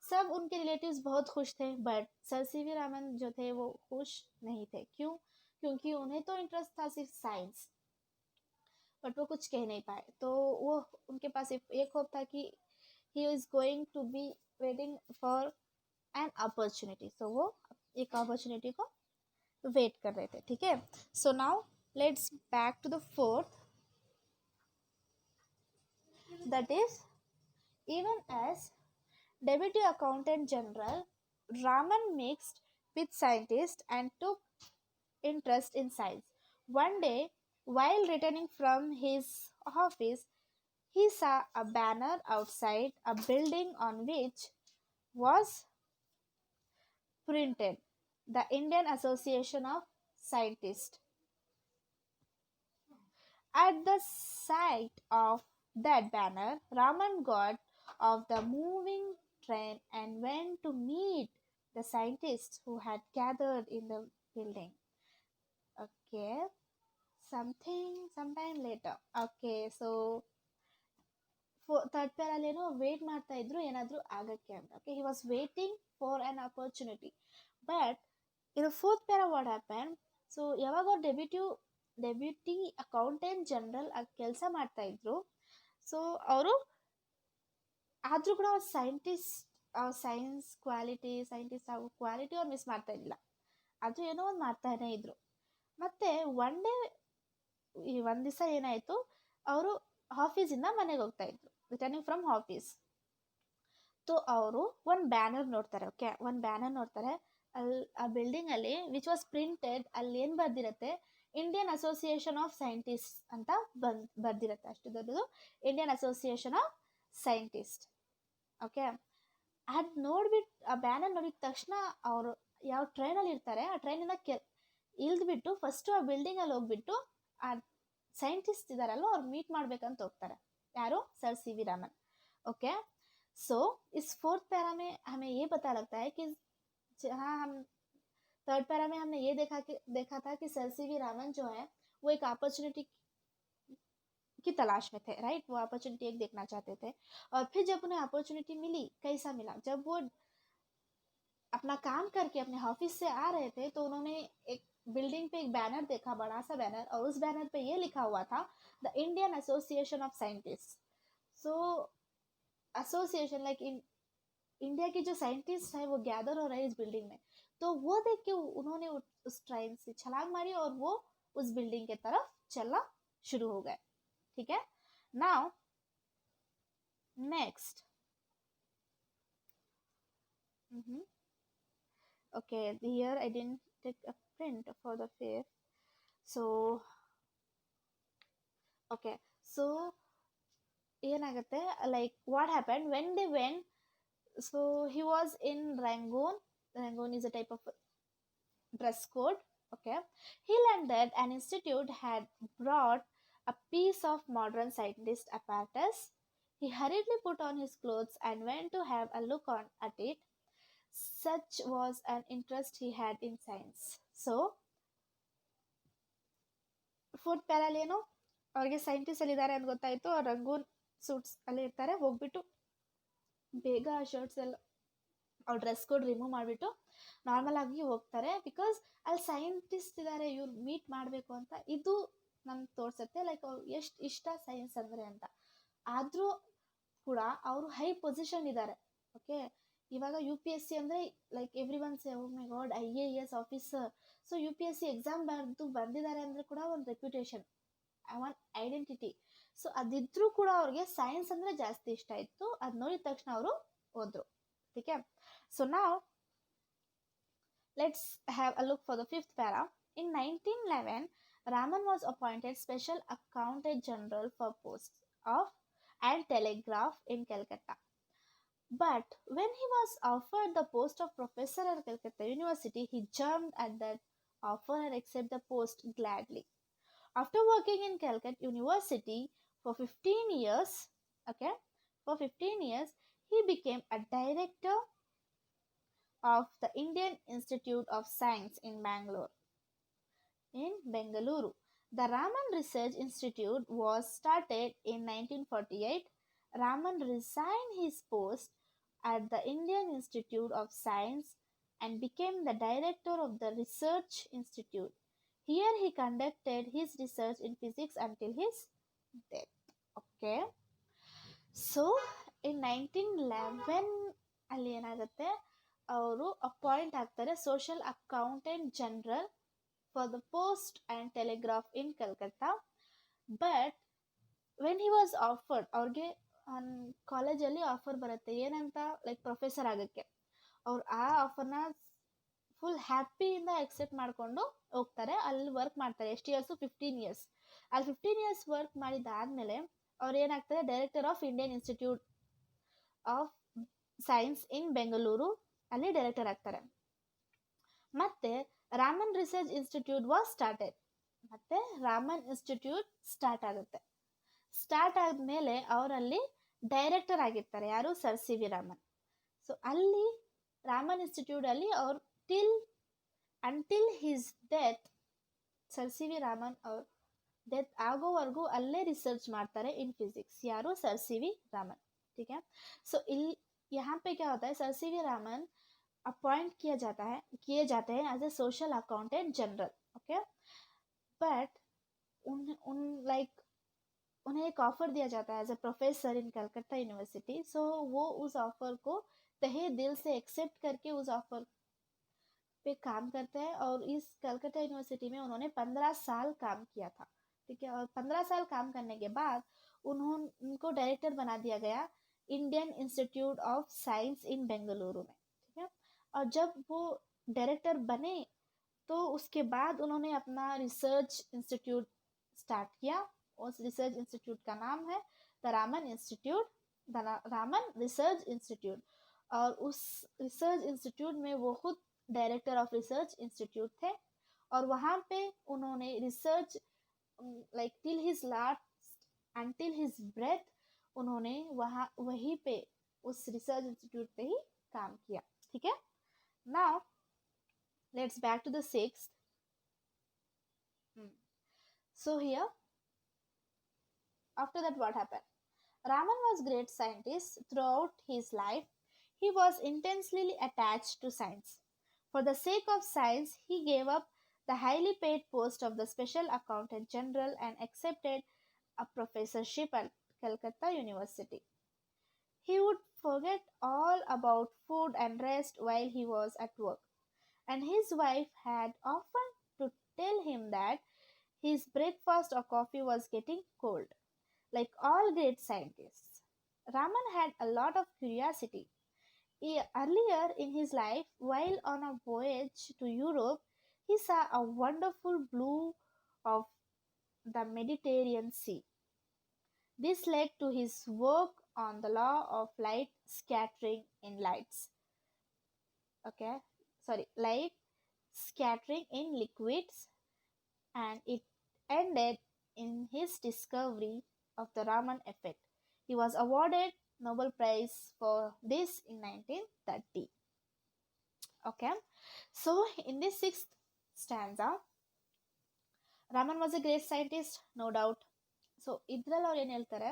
सब उनके रिलेटिव्स बहुत खुश थे, but sir C V Raman जो थे वो खुश नहीं थे. क्यों? क्योंकि उन्हें तो इंटरेस्ट था सिर्फ साइंस, बट वो कुछ कह नहीं पाए. तो वो उनके पास एक होप था कि he is going to be waiting for an opportunity. So वो एक अपॉर्चुनिटी को वेट कर रहे थे. ठीक है. So now let's back to the fourth, that is even as Deputy Accountant General, Raman mixed with scientists and took interest in science. One day, while returning from his office, he saw a banner outside a building on which was printed the Indian Association of Scientists. At the sight of that banner, Raman got off the moving train and went to meet the scientists who had gathered in the building. Okay, sometime later. Okay, so third ಪೇರಲ್ಲಿ ಏನೋ wait ಮಾಡ್ತಾ ಇದ್ರು ಏನಾದರೂ ಆಗಕ್ಕೆ ಅಂತ. Okay, he was waiting for an opportunity. But ಇದು fourth para what happen, so ಯಾವಾಗ deputy accountant general ಆಗಿ ಕೆಲಸ ಮಾಡ್ತಾ ಇದ್ರು, ಸೊ ಅವರು ಆದರೂ ಕೂಡ ಸೈನ್ಸ್ ಆಗೋ ಕ್ವಾಲಿಟಿ ಅವ್ರು ಮಿಸ್ ಮಾಡ್ತಾ ಇರಲಿಲ್ಲ. ಆದರೂ ಏನೋ ಒಂದು ಮಾಡ್ತಾನೇ ಇದ್ರು. ಮತ್ತು ಒಂದು ದಿವಸ ಏನಾಯಿತು, ಅವರು ಆಫೀಸಿಂದ ಮನೆಗೆ ಹೋಗ್ತಾ ಇದ್ರು, ರಿಟರ್ನಿಂಗ್ ಫ್ರಮ್ ಆಫೀಸ್. ತೋ ಅವರು ಒಂದು ಬ್ಯಾನರ್ ನೋಡ್ತಾರೆ. ಓಕೆ, ಒಂದು ಬ್ಯಾನರ್ ನೋಡ್ತಾರೆ, ಆ ಬಿಲ್ಡಿಂಗ್ ಅಲ್ಲಿ ವಿಚ್ ವಾಸ್ ಪ್ರಿಂಟೆಡ್ ಅಲ್ಲಿ ಏನ್ ಬರ್ದಿರತ್ತೆ, ಇಂಡಿಯನ್ ಅಸೋಸಿಯೇಷನ್ ಆಫ್ ಸೈಂಟಿಸ್ಟ್ ಅಂತ ಬರ್ದಿರತ್ತೆ. ಅಷ್ಟು ದೊಡ್ಡದು Indian association of scientist. Okay, ಅದ್ ನೋಡ್ಬಿಟ್ಟು ಆ ಬ್ಯಾನರ್ ನೋಡಿದ ತಕ್ಷಣ ಅವರು ಯಾವ ಟ್ರೈನಲ್ಲಿ ಇರ್ತಾರೆ ಆ ಟ್ರೈನಿಂದ ಇಳಿದ್ಬಿಟ್ಟು ಫಸ್ಟ್ ಆ ಬಿಲ್ಡಿಂಗ್ ಅಲ್ಲಿ ಹೋಗ್ಬಿಟ್ಟು ಆ ಸೈಂಟಿಸ್ಟ್ ಇದಾರಲ್ಲ ಅವ್ರು ಮೀಟ್ ಮಾಡ್ಬೇಕಂತ ಹೋಗ್ತಾರೆ. यारो सर सीवी रामन. ओके, सो इस फोर्थ पैरा में हमें ये पता लगता है कि जहाँ हम थर्ड पैरा में हमने ये देखा था कि सर सीवी रामन जो है वो एक अपॉर्चुनिटी की तलाश में थे, राइट. वो अपॉर्चुनिटी एक देखना चाहते थे, और फिर जब उन्हें अपॉर्चुनिटी मिली, कैसा मिला, जब वो अपना काम करके अपने ऑफिस से आ रहे थे तो उन्होंने एक बिल्डिंग पे एक बैनर देखा, बड़ा सा बैनर, और उस बैनर पे ये लिखा हुआ था the Indian association of scientist. So association like India के जो साइंटिस्ट है वो गैदर हो रहे हैं इस बिल्डिंग में. तो वो देख के उन्होंने उस ट्रेन से छलांग मारी और वो उस बिल्डिंग के तरफ चलना शुरू हो गए. ठीक है. Now next. Okay, here I didn't take a print for the fifth. So okay, so ಏನಾಗುತ್ತೆ, like what happened when they went. So he was in Rangoon. Rangoon is a type of dress code. Okay, he learned that an institute had brought a piece of modern scientist apparatus. He hurriedly put on his clothes and went to have a look at it. Such was an interest he had in science. So fourth ಪ್ಯಾರಲ್ಲಿ ಏನು, ಅವ್ರಿಗೆ scientist ಅಲ್ಲಿ ಇದ್ದಾರೆ ಅಂತ ಗೊತ್ತಾಯ್ತು, Rangoon suits ಅಲ್ಲಿ ಇರ್ತಾರೆ, ಹೋಗ್ಬಿಟ್ಟು ಬೇಗ ಆ ಶರ್ಟ್ಸ್ ಎಲ್ಲ ಅವ್ರ ಡ್ರೆಸ್ ಕೋಡ್ ರಿಮೂವ್ ಮಾಡಿಬಿಟ್ಟು ನಾರ್ಮಲ್ ಆಗಿ ಹೋಗ್ತಾರೆ. ಬಿಕಾಸ್ ಅಲ್ಲಿ ಸೈಂಟಿಸ್ಟ್ ಇದ್ದಾರೆ, ಇವ್ರು ಮೀಟ್ ಮಾಡಬೇಕು ಅಂತ ಇದು ನಮ್ಗೆ ತೋರ್ಸತ್ತೆ, ಲೈಕ್ ಅವ್ರು ಎಷ್ಟು ಇಷ್ಟ ಸೈನ್ಸ್ ಅಂದರೆ ಅಂತ. ಆದರೂ ಕೂಡ ಅವರು ಹೈ ಪೊಸಿಷನ್ ಇದ್ದಾರೆ. ಓಕೆ, ಇವಾಗ UPSC ಅಂದರೆ like everyone say oh my god IAS officer. So UPSC exam ಬಂದಿದ್ದಾರೆ ಅಂದರೆ ಕೂಡ ಒಂದು ರೆಪ್ಯುಟೇಷನ್, ಒನ್ ಐಡೆಂಟಿಟಿ. ಸೊ ಅದಿದ್ರೂ ಕೂಡ ಅವ್ರಿಗೆ ಸೈನ್ಸ್ ಅಂದರೆ ಜಾಸ್ತಿ ಇಷ್ಟ ಇತ್ತು. ಅದು ನೋಡಿದ ತಕ್ಷಣ ಅವರು ಹೋದ್ರು. ठीक है. So now let's have a look for the fifth para. In 1911, Raman was appointed Special Accountant General for Posts of and Telegraph in Calcutta. But when he was offered the post of professor at Calcutta University, he jumped at that offer and accepted the post gladly. After working in Calcutta University for 15 years, okay, for 15 years, he became a director of the Indian Institute of Science in Bengaluru. The Raman Research Institute was started in 1948. Raman resigned his post at the Indian Institute of Science and became the director of the Research Institute. Here he conducted his research in physics until his death. Okay. So in 1911 ಅಲ್ಲಿ ಏನಾಗುತ್ತೆ, ಅವರು appoint ಆಗ್ತಾರೆ social accountant general for the post and telegraph in Calcutta. But when he was offered, ಅವ್ರಿಗೆ ಕಾಲೇಜಲ್ಲಿ offer ಬರುತ್ತೆ ಏನಂತ, like professor ಆಗೋಕ್ಕೆ. ಅವ್ರು ಆ ಆಫರ್ನ ಫುಲ್ ಹ್ಯಾಪಿಯಿಂದ ಎಕ್ಸೆಪ್ಟ್ ಮಾಡಿಕೊಂಡು ಹೋಗ್ತಾರೆ. ಅಲ್ಲಿ ವರ್ಕ್ ಮಾಡ್ತಾರೆ. ಎಷ್ಟು ಇಯರ್ಸು? 15 years. ಅಲ್ಲಿ 15 years ವರ್ಕ್ ಮಾಡಿದ್ದಾದಮೇಲೆ ಅವ್ರು ಏನಾಗ್ತಾರೆ, director of Indian Institute of Science in Bengaluru ಅಲ್ಲಿ ಡೈರೆಕ್ಟರ್ ಆಗ್ತಾರೆ. ಮತ್ತೆ Raman Research Institute was started. ಮತ್ತೆ ರಾಮನ್ ಇನ್ಸ್ಟಿಟ್ಯೂಟ್ ಸ್ಟಾರ್ಟ್ ಆಗುತ್ತೆ. ಸ್ಟಾರ್ಟ್ ಆದಮೇಲೆ ಅವರಲ್ಲಿ ಡೈರೆಕ್ಟರ್ ಆಗಿರ್ತಾರೆ. ಯಾರು? Sir C V Raman. So ಅಲ್ಲಿ ರಾಮನ್ ಇನ್ಸ್ಟಿಟ್ಯೂಟ್ ಅಲ್ಲಿ ಅವ್ರು until his death, sir C V Raman ಅವ್ರ ಡೆತ್ ಆಗೋವರೆಗೂ ಅಲ್ಲೇ ರಿಸರ್ಚ್ ಮಾಡ್ತಾರೆ इन फिजिक्स. यारो सर सी वी रामन. ठीक है. सो यहाँ पे क्या होता है, sir C V Raman appoint किए जाते हैं as a social accountant general. Okay. But उन्हें एक ऑफर दिया जाता है as a professor in Calcutta university. So वो उस ऑफर को तहे दिल से एक्सेप्ट करके उस ऑफर पे काम करते हैं. और इस कलकत्ता यूनिवर्सिटी में उन्होंने 15 साल काम किया था. ठीक है. और 15 साल काम करने के बाद उनको डायरेक्टर बना दिया गया इंडियन इंस्टीट्यूट ऑफ साइंस इन बेंगलुरु में. ठीक है. और जब वो डायरेक्टर बने तो उसके बाद उन्होंने अपना रिसर्च इंस्टीट्यूट स्टार्ट किया। उस रिसर्च इंस्टीट्यूट का नाम है the Raman institute, the Raman research institute. और उस रिसर्च इंस्टीट्यूट में वो खुद डायरेक्टर ऑफ रिसर्च इंस्टीट्यूट थे। और वहाँ पे उन्होंने research like till his last and till his breath, उन्होंने वहाँ वहीं पे उस रिसर्च इंस्टीट्यूट पे ही काम किया। ठीक है, now let's back to the sixth. So here, after that, what happened? Raman was great scientist throughout his life. He was intensely attached to science. For the sake of science, he gave up the highly paid post of the Special Accountant General and accepted a professorship at Calcutta University. He would forget all about food and rest while he was at work, and his wife had often to tell him that his breakfast or coffee was getting cold. Like all great scientists, Raman had a lot of curiosity. Earlier in his life, while on a voyage to Europe, he saw a wonderful blue of the Mediterranean Sea. This led to his work on the law of light scattering in lights. Okay, sorry, light scattering in liquids, and it ended in his discovery of the Raman effect. He was awarded Nobel Prize for this in 1930. Okay, so in this sixth stanza, Raman was a great scientist, no doubt. So ಇದ್ರಲ್ಲಿ ಅವ್ರು ಏನು ಹೇಳ್ತಾರೆ,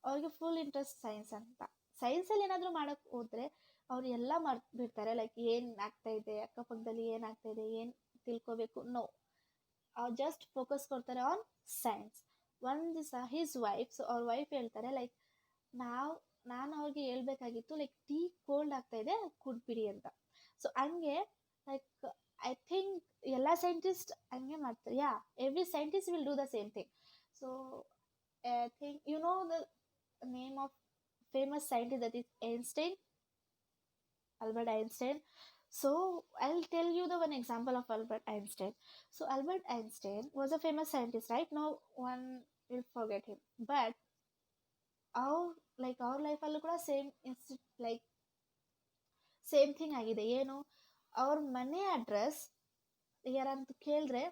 ಅವ್ರಿಗೆ full interest science ಅಂತ. ಸೈನ್ಸಲ್ಲಿ ಏನಾದರೂ ಮಾಡೋಕ್ಕೆ ಹೋದ್ರೆ ಅವ್ರು ಎಲ್ಲ ಬಿಡ್ತಾರೆ. ಲೈಕ್ ಏನು ಆಗ್ತಾ ಇದೆ ಅಕ್ಕಪಕ್ಕದಲ್ಲಿ, ಏನಾಗ್ತಾ ಇದೆ, ಏನು ತಿಳ್ಕೊಬೇಕು, ನೋ, ಅವ್ರು ಜಸ್ಟ್ ಫೋಕಸ್ ಕೊಡ್ತಾರೆ ಆನ್ ಸೈನ್ಸ್. ಒಂದು ದಿವಸ ಹಿಸ್ ವೈಫ್, ಸೊ ಅವ್ರ ವೈಫ್ ಹೇಳ್ತಾರೆ ಲೈಕ್ ನಾನು ಅವ್ರಿಗೆ ಹೇಳ್ಬೇಕಾಗಿತ್ತು ಲೈಕ್ ಟೀ ಕೋಲ್ಡ್ ಆಗ್ತಾ ಇದೆ ಕುಡ್ಬಿಡಿ ಅಂತ. ಸೊ ಹಂಗೆ ಲೈಕ್ ಐ ಥಿಂಕ್ ಎಲ್ಲ ಸೈಂಟಿಸ್ಟ್ ಹಂಗೆ ಮಾಡ್ತಾರೆ. Yeah, every scientist will do the same thing. So I think you know the name of famous scientist, that is Einstein, Albert Einstein. So I'll tell you the one example of Albert Einstein. So Albert Einstein was a famous scientist, right? No one will forget him. But our life allu kuda same thing ಆಗಿದೆ. ಏನು, ಅವ್ರ ಮನೆ address ಯಾರಂತ ಕೇಳಿದ್ರೆ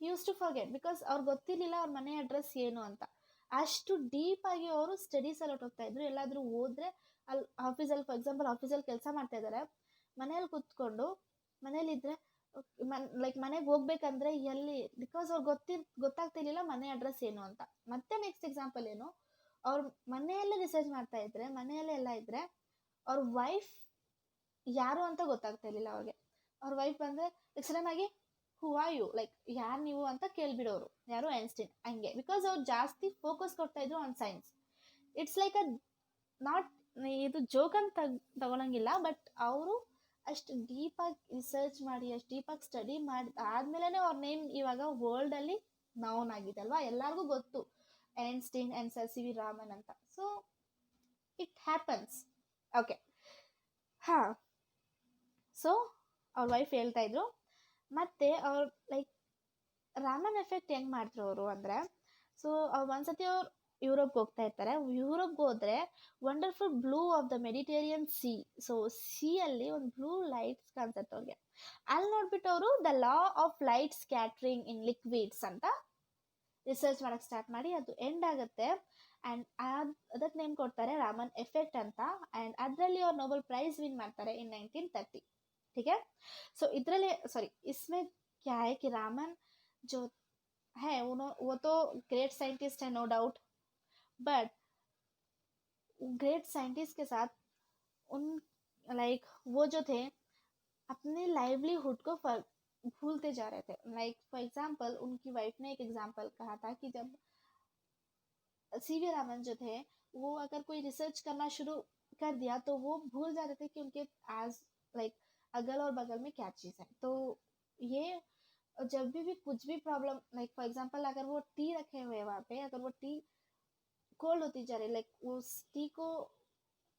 use to forget, because ಅವ್ರಿಗೆ ಗೊತ್ತಿರಲಿಲ್ಲ ಅವ್ರ ಮನೆ ಅಡ್ರೆಸ್ ಏನು ಅಂತ. ಅಷ್ಟು ಡೀಪ್ ಆಗಿ ಅವರು ಸ್ಟಡೀಸ್ ಅಲ್ಲಿ ಹೋಗ್ತಾ ಇದ್ರು. ಎಲ್ಲಾದ್ರೂ ಹೋದ್ರೆ ಅಲ್ಲಿ ಆಫೀಸಲ್ಲಿ, ಫಾರ್ ಎಕ್ಸಾಂಪಲ್ ಆಫೀಸಲ್ಲಿ ಕೆಲಸ ಮಾಡ್ತಾ ಇದ್ದಾರೆ, ಮನೇಲಿ ಕುತ್ಕೊಂಡು ಮನೇಲಿದ್ರೆ ಲೈಕ್ ಮನೆಗೆ ಹೋಗ್ಬೇಕಂದ್ರೆ ಎಲ್ಲಿ, ಬಿಕಾಸ್ ಅವ್ರಿಗೆ ಗೊತ್ತಾಗ್ತಿರ್ಲಿಲ್ಲ ಮನೆ ಅಡ್ರೆಸ್ ಏನು ಅಂತ. ಮತ್ತೆ ನೆಕ್ಸ್ಟ್ ಎಕ್ಸಾಂಪಲ್ ಏನು, ಅವ್ರ ಮನೆಯಲ್ಲೇ ರಿಸರ್ಚ್ ಮಾಡ್ತಾ ಇದ್ರೆ, ಮನೆಯಲ್ಲೇ ಎಲ್ಲ ಇದ್ರೆ ಅವ್ರ ವೈಫ್ ಯಾರು ಅಂತ ಗೊತ್ತಾಗ್ತಾ ಇರ್ಲಿಲ್ಲ ಅವ್ರಿಗೆ. ಅವ್ರ ವೈಫ್ ಬಂದ್ರೆ ಸಡನ್ ಆಗಿ ಹೂ ಆರ್ ಯು, ಲೈಕ್ ಯಾರು ನೀವು ಅಂತ ಕೇಳ್ಬಿಡೋರು, ಯಾರು ಐನ್ಸ್ಟೈನ್. ಹಂಗೆ, ಬಿಕಾಸ್ ಅವ್ರು ಜಾಸ್ತಿ ಫೋಕಸ್ ಕೊಡ್ತಾ ಇದ್ರು on science. It's like a not, ಇದು ಜೋಕ್ ಅಂತ ತಗೊಳಂಗಿಲ್ಲ, ಬಟ್ ಅವರು ಅಷ್ಟು ಡೀಪಾಗಿ ರಿಸರ್ಚ್ ಮಾಡಿ, ಅಷ್ಟು ಡೀಪಾಗಿ ಸ್ಟಡಿ ಮಾಡಿ ಆದ್ಮೇಲೆ ಅವ್ರ ನೇಮ್ ಇವಾಗ ವರ್ಲ್ಡ್ ಅಲ್ಲಿ ನೌನ್ ಆಗಿದೆ ಅಲ್ವಾ, ಎಲ್ಲರಿಗೂ ಗೊತ್ತು Einstein and sir C V Raman ಅಂತ. So it happens. ಓಕೆ, ಹಾ, ಸೊ ಅವ್ರ ವೈಫ್ ಹೇಳ್ತಾ ಇದ್ರು. ಮತ್ತೆ ಅವ್ರು ಲೈಕ್ ರಾಮನ್ ಎಫೆಕ್ಟ್ ಹೆಂಗ್ ಮಾಡ್ತಾರೆ ಅವರು ಅಂದ್ರೆ, ಸೊ ಒಂದ್ಸತಿ ಅವ್ರು ಯುರೋಪ್ಗೆ ಹೋಗ್ತಾ ಇರ್ತಾರೆ. ಯುರೋಪ್ಗೆ ಹೋದ್ರೆ wonderful blue of the Mediterranean C, so C ಅಲ್ಲಿ ಒಂದು ಬ್ಲೂ ಲೈಟ್ಸ್ ಕಾಣಿಸುತ್ತೆ ಅವ್ರಿಗೆ. ಅಲ್ಲಿ ನೋಡ್ಬಿಟ್ಟು ಅವರು the law of light scattering in liquids ಅಂತ ರಿಸರ್ಚ್ ಮಾಡಕ್ ಸ್ಟಾರ್ಟ್ ಮಾಡಿ, ಅದು ಎಂಡ್ ಆಗುತ್ತೆ. ಅಂಡ್ ಅದಕ್ಕೆ ನೇಮ್ ಕೊಡ್ತಾರೆ ರಾಮನ್ ಎಫೆಕ್ಟ್ ಅಂತ. ಅಂಡ್ ಅದರಲ್ಲಿ ಅವ್ರು नोबेल प्राइज विन ಮಾಡ್ತಾರೆ ಇನ್ 1930. ठीक है, सो इधरले सॉरी इसमें क्या है कि रामन जो है वो तो ग्रेट साइंटिस्ट है, no doubt. But great scientist के साथ उन लाइक वो जो थे अपने लाइवलीहुड को भूलते जा रहे थे. लाइक फॉर एग्जांपल उनकी वाइफ ने एक एग्जांपल कहा था कि जब सीवी रामन जो थे वो अगर कोई रिसर्च करना शुरू कर दिया तो वो भूल जाते थे कि उनके आज लाइक अगल और बगल में क्या चीज़ है. तो ये जब भी कुछ भी प्रॉब्लम, लाइक फॉर एग्जांपल अगर वो टी रखे हुए वहाँ पे, अगर वो टी कोल्ड होती जा रही, लाइक उस टी को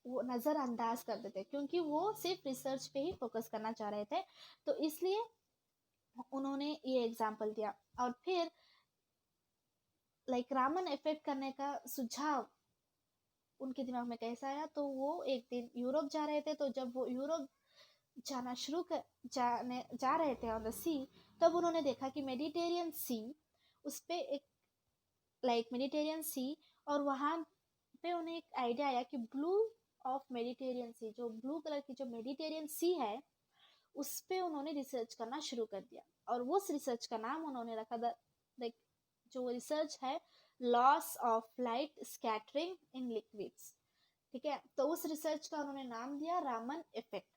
वो नज़रअंदाज कर देते, क्योंकि वो सिर्फ रिसर्च पे ही फोकस करना चाह रहे थे। तो इसलिए उन्होंने ये एग्जाम्पल दिया। और फिर रामन इफेक्ट करने का सुझाव उनके दिमाग में कैसा आया, तो वो एक दिन यूरोप जा रहे थे। तो जब वो यूरोप जा रहे थे ऑन द सी, तब उन्होंने देखा कि मेडिटेरियन सी, उस पे एक मेडिटेरियन सी, और वहाँ पे उन्हें एक आइडिया आया कि ब्लू ऑफ मेडिटेरियन सी, जो ब्लू कलर की जो मेडिटेरियन सी है, उस पे उन्होंने रिसर्च करना शुरू कर दिया। और उस रिसर्च का नाम उन्होंने रखा लाइक जो रिसर्च है, loss of light scattering in liquids. ठीक है, तो उस रिसर्च का उन्होंने नाम दिया रामन इफेक्ट।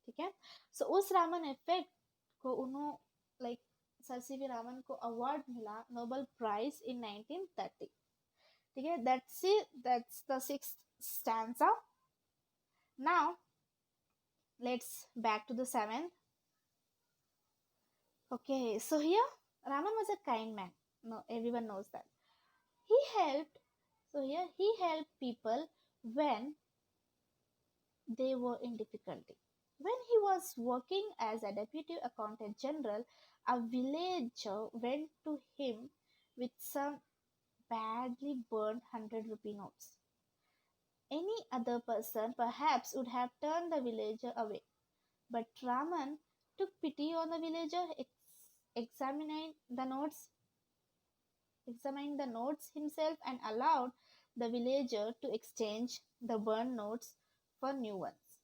ठीक है, सो उस रामन इफेक्ट को उन्होंने सर सी वी रामन को अवार्ड मिला, नोबेल प्राइज इन 1930। ठीक है, that's the sixth stanza. Now let's back to the seventh. Okay, so here Raman was a kind man. No, everyone knows that. He helped. So here he helped people when they were in difficulty. When he was working as a deputy accountant general, a villager went to him with some badly burned 100 rupee notes. Any other person perhaps would have turned the villager away. But Raman took pity on the villager, examined the notes himself, and allowed the villager to exchange the burned notes for new ones.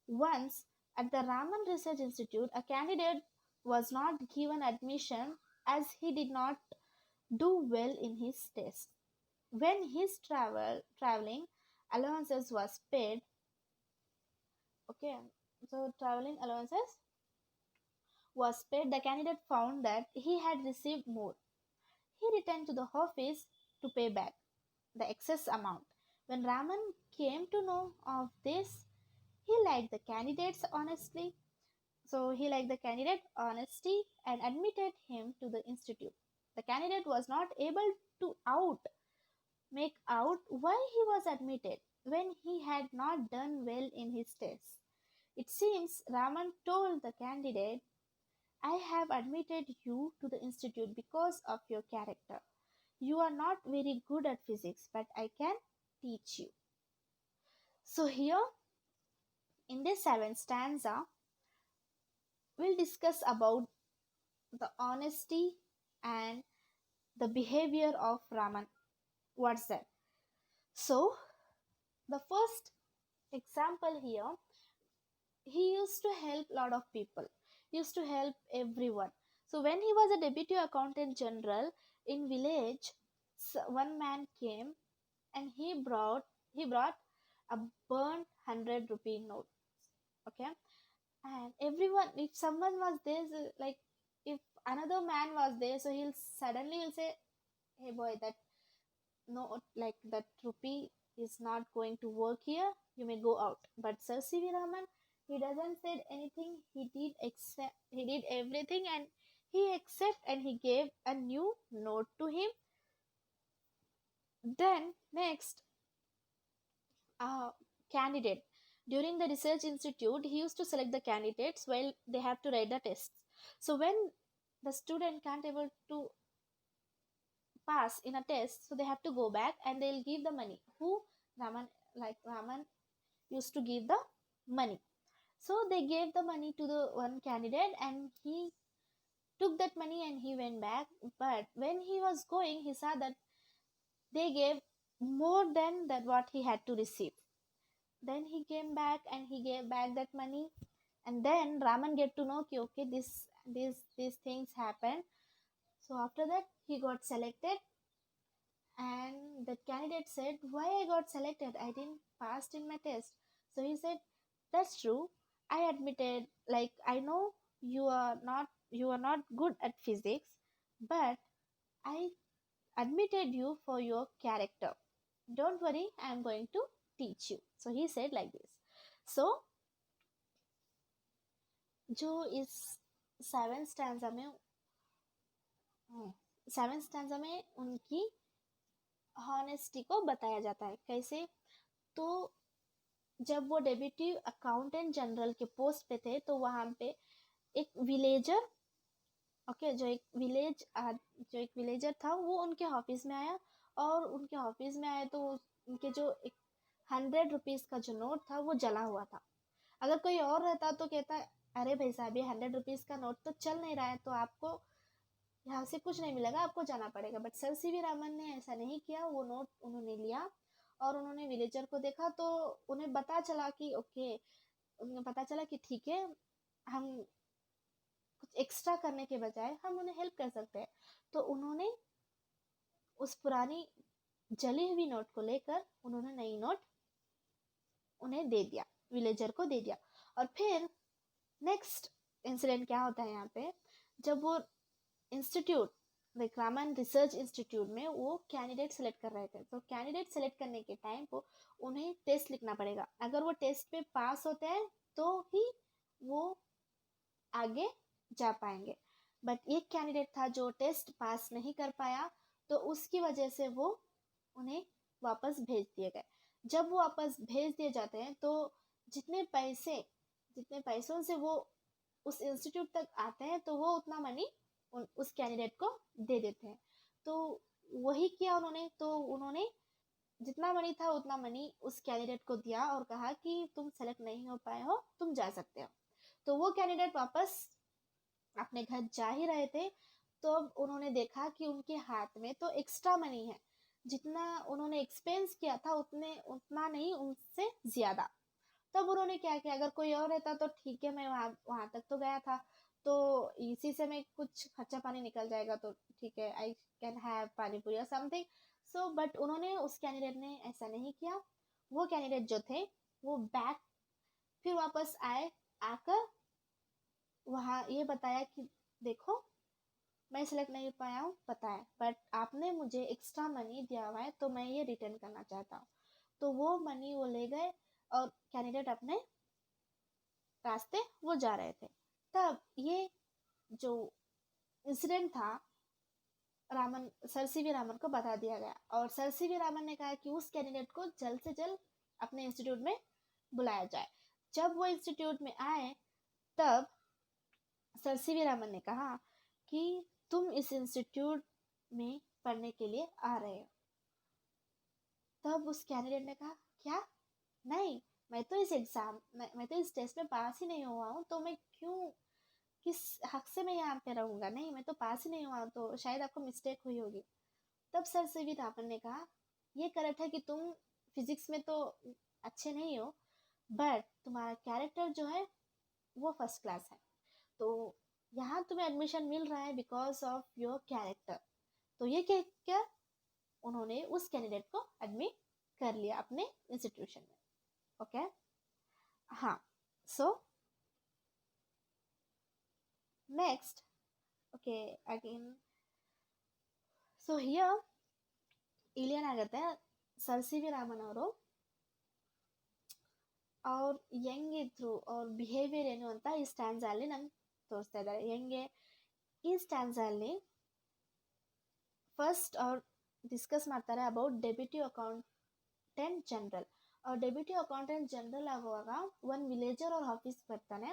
Once, at the Raman Research Institute, a candidate was not given admission as he did not do well in his test. When his traveling allowances was paid, okay, so traveling allowances was paid, the candidate found that he had received more. He returned to the office to pay back the excess amount. When Raman came to know of this, he liked the candidate's honesty. So he liked the candidate honesty and admitted him to the institute. The candidate was not able to make out why he was admitted when he had not done well in his tests. It seems Raman told the candidate, I have admitted you to the institute because of your character. You are not very good at physics, but I can teach you. So, here in this seventh stanza, we'll discuss about the honesty and the behavior of Raman. What's that? So, the first example here, he used to help a lot of people, he used to help everyone. So when he was a deputy accountant general in village, one man came and he brought a burnt 100 rupee note. Okay, and everyone, if someone was there, if another man was there, so he'll suddenly will say, hey boy, that no, that rupee is not going to work here, you may go out. But Sir C.V. Raman, he doesn't said anything, he did everything, and he accept and he gave a new note to him. Then next, candidate, during the research institute, he used to select the candidates while they have to write the tests. So when the student can't able to pass in a test, so they have to go back and they'll give the money. Raman used to give the money. So they gave the money to the one candidate and he took that money and he went back. But when he was going, he saw that they gave more than that what he had to receive. Then he came back and he gave back that money. And then Raman get to know, okay, these things happened. So after that, he got selected. And the candidate said, why I got selected? I didn't pass in my test. So he said, that's true. I admitted, I know you are not good at physics, but I admitted you for your character. Don't worry, I am going to teach you. So he said like this. So जो इस seven stanza में उनकी honesty को बताया जाता है। कैसे? तो जब वो डेप्यूटी अकाउंटेंट जनरल के पोस्ट पे थे तो वहाँ पे एक विलेजर, ओके, जो एक विलेजर था वो उनके ऑफिस में आया, और उनके ऑफिस में आया तो उनके जो एक 100 रुपीज का जो नोट था वो जला हुआ था। अगर कोई और रहता तो कहता अरे भाई साहब ये 100 रुपीज का नोट तो चल नहीं रहा है, तो आपको यहाँ से कुछ नहीं मिलेगा, आपको जाना पड़ेगा। बट सर सीवी रामन ने ऐसा नहीं किया, वो नोट उन्होंने लिया और उन्होंने विलेजर को देखा तो उन्हें पता चला कि ओके, उन्हें पता चला कि ठीक है, हम कुछ एक्स्ट्रा करने के बजाय हम उन्हें हेल्प कर सकते हैं। तो उन्होंने उस पुरानी जली हुई नोट को लेकर उन्होंने नई नोट उन्हें दे दिया, विलेजर को दे दिया। और फिर नेक्स्ट इंसिडेंट क्या होता है यहाँ पे, जब वो इंस्टीट्यूट रामन रिसर्च इंस्टीट्यूट में वो कैंडिडेट सेलेक्ट कर रहे थे, तो कैंडिडेट सेलेक्ट करने के टाइम को उन्हें टेस्ट लिखना पड़ेगा। अगर वो टेस्ट पे पास होते हैं तो ही वो आगे जा पाएंगे। बट एक कैंडिडेट था जो टेस्ट पास नहीं कर पाया, तो उसकी वजह से वो उन्हें वापस भेज दिए गए। जब वो वापस भेज दिए जाते हैं तो जितने पैसों से वो उस इंस्टीट्यूट तक आते हैं तो वो उतना मनी उस कैंडिडेट को दे देते हैं। तो वही किया उन्होंने, तो उन्होंने जितना मनी था उतना मनी उस कैंडिडेट को दिया और कहा कि तुम सेलेक्ट नहीं हो पाए हो, तुम जा सकते हो। तो वो कैंडिडेट वापस अपने घर जा ही रहे थे, तो उन्होंने देखा कि उनके हाथ में तो एक्स्ट्रा मनी है, जितना उन्होंने एक्सपेंस किया था उतना नहीं, उनसे ज्यादा। तब उन्होंने क्या किया, अगर कोई और रहता तो ठीक है, मैं वहां तक तो गया था, तो इसी से मैं कुछ खर्चा पानी निकल जाएगा, तो ठीक है, आई कैन हैव पानी पूरी और समथिंग। सो बट उन्होंने, उस कैंडिडेट ने ऐसा नहीं किया। वो कैंडिडेट जो थे वो बैक फिर वापस आए, आकर वहाँ ये बताया कि देखो, मैं सिलेक्ट नहीं पाया हूँ पता है, बट आपने मुझे एक्स्ट्रा मनी दिया हुआ है तो मैं ये रिटर्न करना चाहता हूँ। तो वो मनी वो ले गए और कैंडिडेट अपने रास्ते वो जा रहे थे। तब ये जो इंसिडेंट था सर सीवी रामन को बता दिया गया, और सर सीवी रामन ने कहा कि उस कैंडिडेट को जल्द से जल्द अपने इंस्टीट्यूट में बुलाया जाए। जब वो इंस्टीट्यूट में आए तब सर सीवी रामन ने कहा कि तुम इस इंस्टीट्यूट में पढ़ने के लिए आ रहे हो। तब उस कैंडिडेट ने कहा क्या, नहीं, मैं तो इस टेस्ट में पास ही नहीं हुआ हूँ, तो मैं क्यों, किस हक से मैं यहाँ पे रहूंगा, नहीं मैं तो पास ही नहीं हुआ हूँ, तो शायद आपको मिस्टेक हुई होगी। तब सर सीवी रामन ने कहा ये करेक्ट है कि तुम फिजिक्स में तो अच्छे नहीं हो, बट तुम्हारा कैरेक्टर जो है वो फर्स्ट क्लास है, तो यहाँ तुम्हें एडमिशन मिल रहा है बिकॉज ऑफ योर कैरेक्टर। तो ये क्या, उन्होंने उस कैंडिडेट को एडमिट कर लिया अपने इंस्टीट्यूशन में। ओके, हाँ। So next, okay, again, so here ಇಲ್ಲಿ ಏನಾಗುತ್ತೆ, ಸರ್ ಸಿ ವಿ ರಾಮನ್ ಅವರು ಅವ್ರು ಹೆಂಗಿದ್ರು, ಅವ್ರ ಬಿಹೇವಿಯರ್ ಏನು ಅಂತ ಈ ಸ್ಟ್ಯಾನ್ಸ್ ಅಲ್ಲಿ ನಂಗೆ ತೋರಿಸ್ತಾ ಇದ್ದಾರೆ. ಹೆಂಗೆ ಈ ಸ್ಟ್ಯಾನ್ಸ್ ಅಲ್ಲಿ ಫಸ್ಟ್ ಅವ್ರು ಡಿಸ್ಕಸ್ ಮಾಡ್ತಾರೆ ಅಬೌಟ್ ಡೆಪ್ಯೂಟಿ ಅಕೌಂಟೆಂಟ್ ಜನರಲ್. ಅವ್ರ ಡೆಪ್ಯೂಟಿ ಅಕೌಂಟೆಂಟ್ ಜನರಲ್ ಆಗುವಾಗ ಒಂದು ವಿಲೇಜರ್ ಅವ್ರ ಆಫೀಸ್ ಬರ್ತಾನೆ,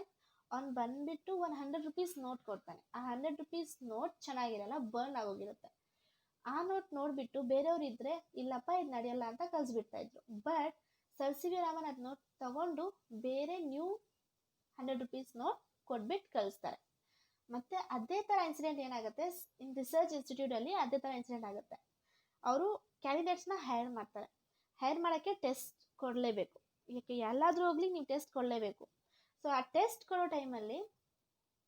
ಅವ್ನು ಬಂದ್ಬಿಟ್ಟು ಒಂದು 100 ರೂಪೀಸ್ ನೋಟ್ ಕೊಡ್ತಾನೆ. ಆ 100 ರೂಪೀಸ್ ನೋಟ್ ಚೆನ್ನಾಗಿರಲ್ಲ, ಬರ್ನ್ ಆಗೋಗಿರುತ್ತೆ. ಆ ನೋಟ್ ನೋಡ್ಬಿಟ್ಟು ಬೇರೆಯವ್ರು ಇದ್ರೆ ಇಲ್ಲಪ್ಪ ಇದು ನಡೆಯಲ್ಲ ಅಂತ ಕಳ್ಸಿಬಿಡ್ತಾ ಇದ್ರು. But sir C V Raman ಅದ್ ನೋಟ್ ತಗೊಂಡು ಬೇರೆ ನ್ಯೂ 100 ರೂಪೀಸ್ ನೋಟ್ ಕೊಟ್ಬಿಟ್ಟು ಕಳಿಸ್ತಾರೆ. ಮತ್ತೆ ಅದೇ ತರ ಇನ್ಸಿಡೆಂಟ್ ಏನಾಗುತ್ತೆ, ಇನ್ ರಿಸರ್ಚ್ ಇನ್ಸ್ಟಿಟ್ಯೂಟ್ ಅಲ್ಲಿ ಅದೇ ತರ ಇನ್ಸಿಡೆಂಟ್ ಆಗುತ್ತೆ. ಅವರು ಕ್ಯಾಂಡಿಡೇಟ್ಸ್ ನ ಹೈರ್ ಮಾಡ್ತಾರೆ. ಹೈರ್ ಮಾಡಕ್ಕೆ ಟೆಸ್ಟ್ ಕೊಡ್ಲೇಬೇಕು, ಯಾಕೆ ಎಲ್ಲಾದ್ರೂ ಹೋಗ್ಲಿ ನೀವು ಟೆಸ್ಟ್ ಕೊಡ್ಲೇಬೇಕು. ಸೊ ಆ ಟೆಸ್ಟ್ ಕೊಡೋ ಟೈಮಲ್ಲಿ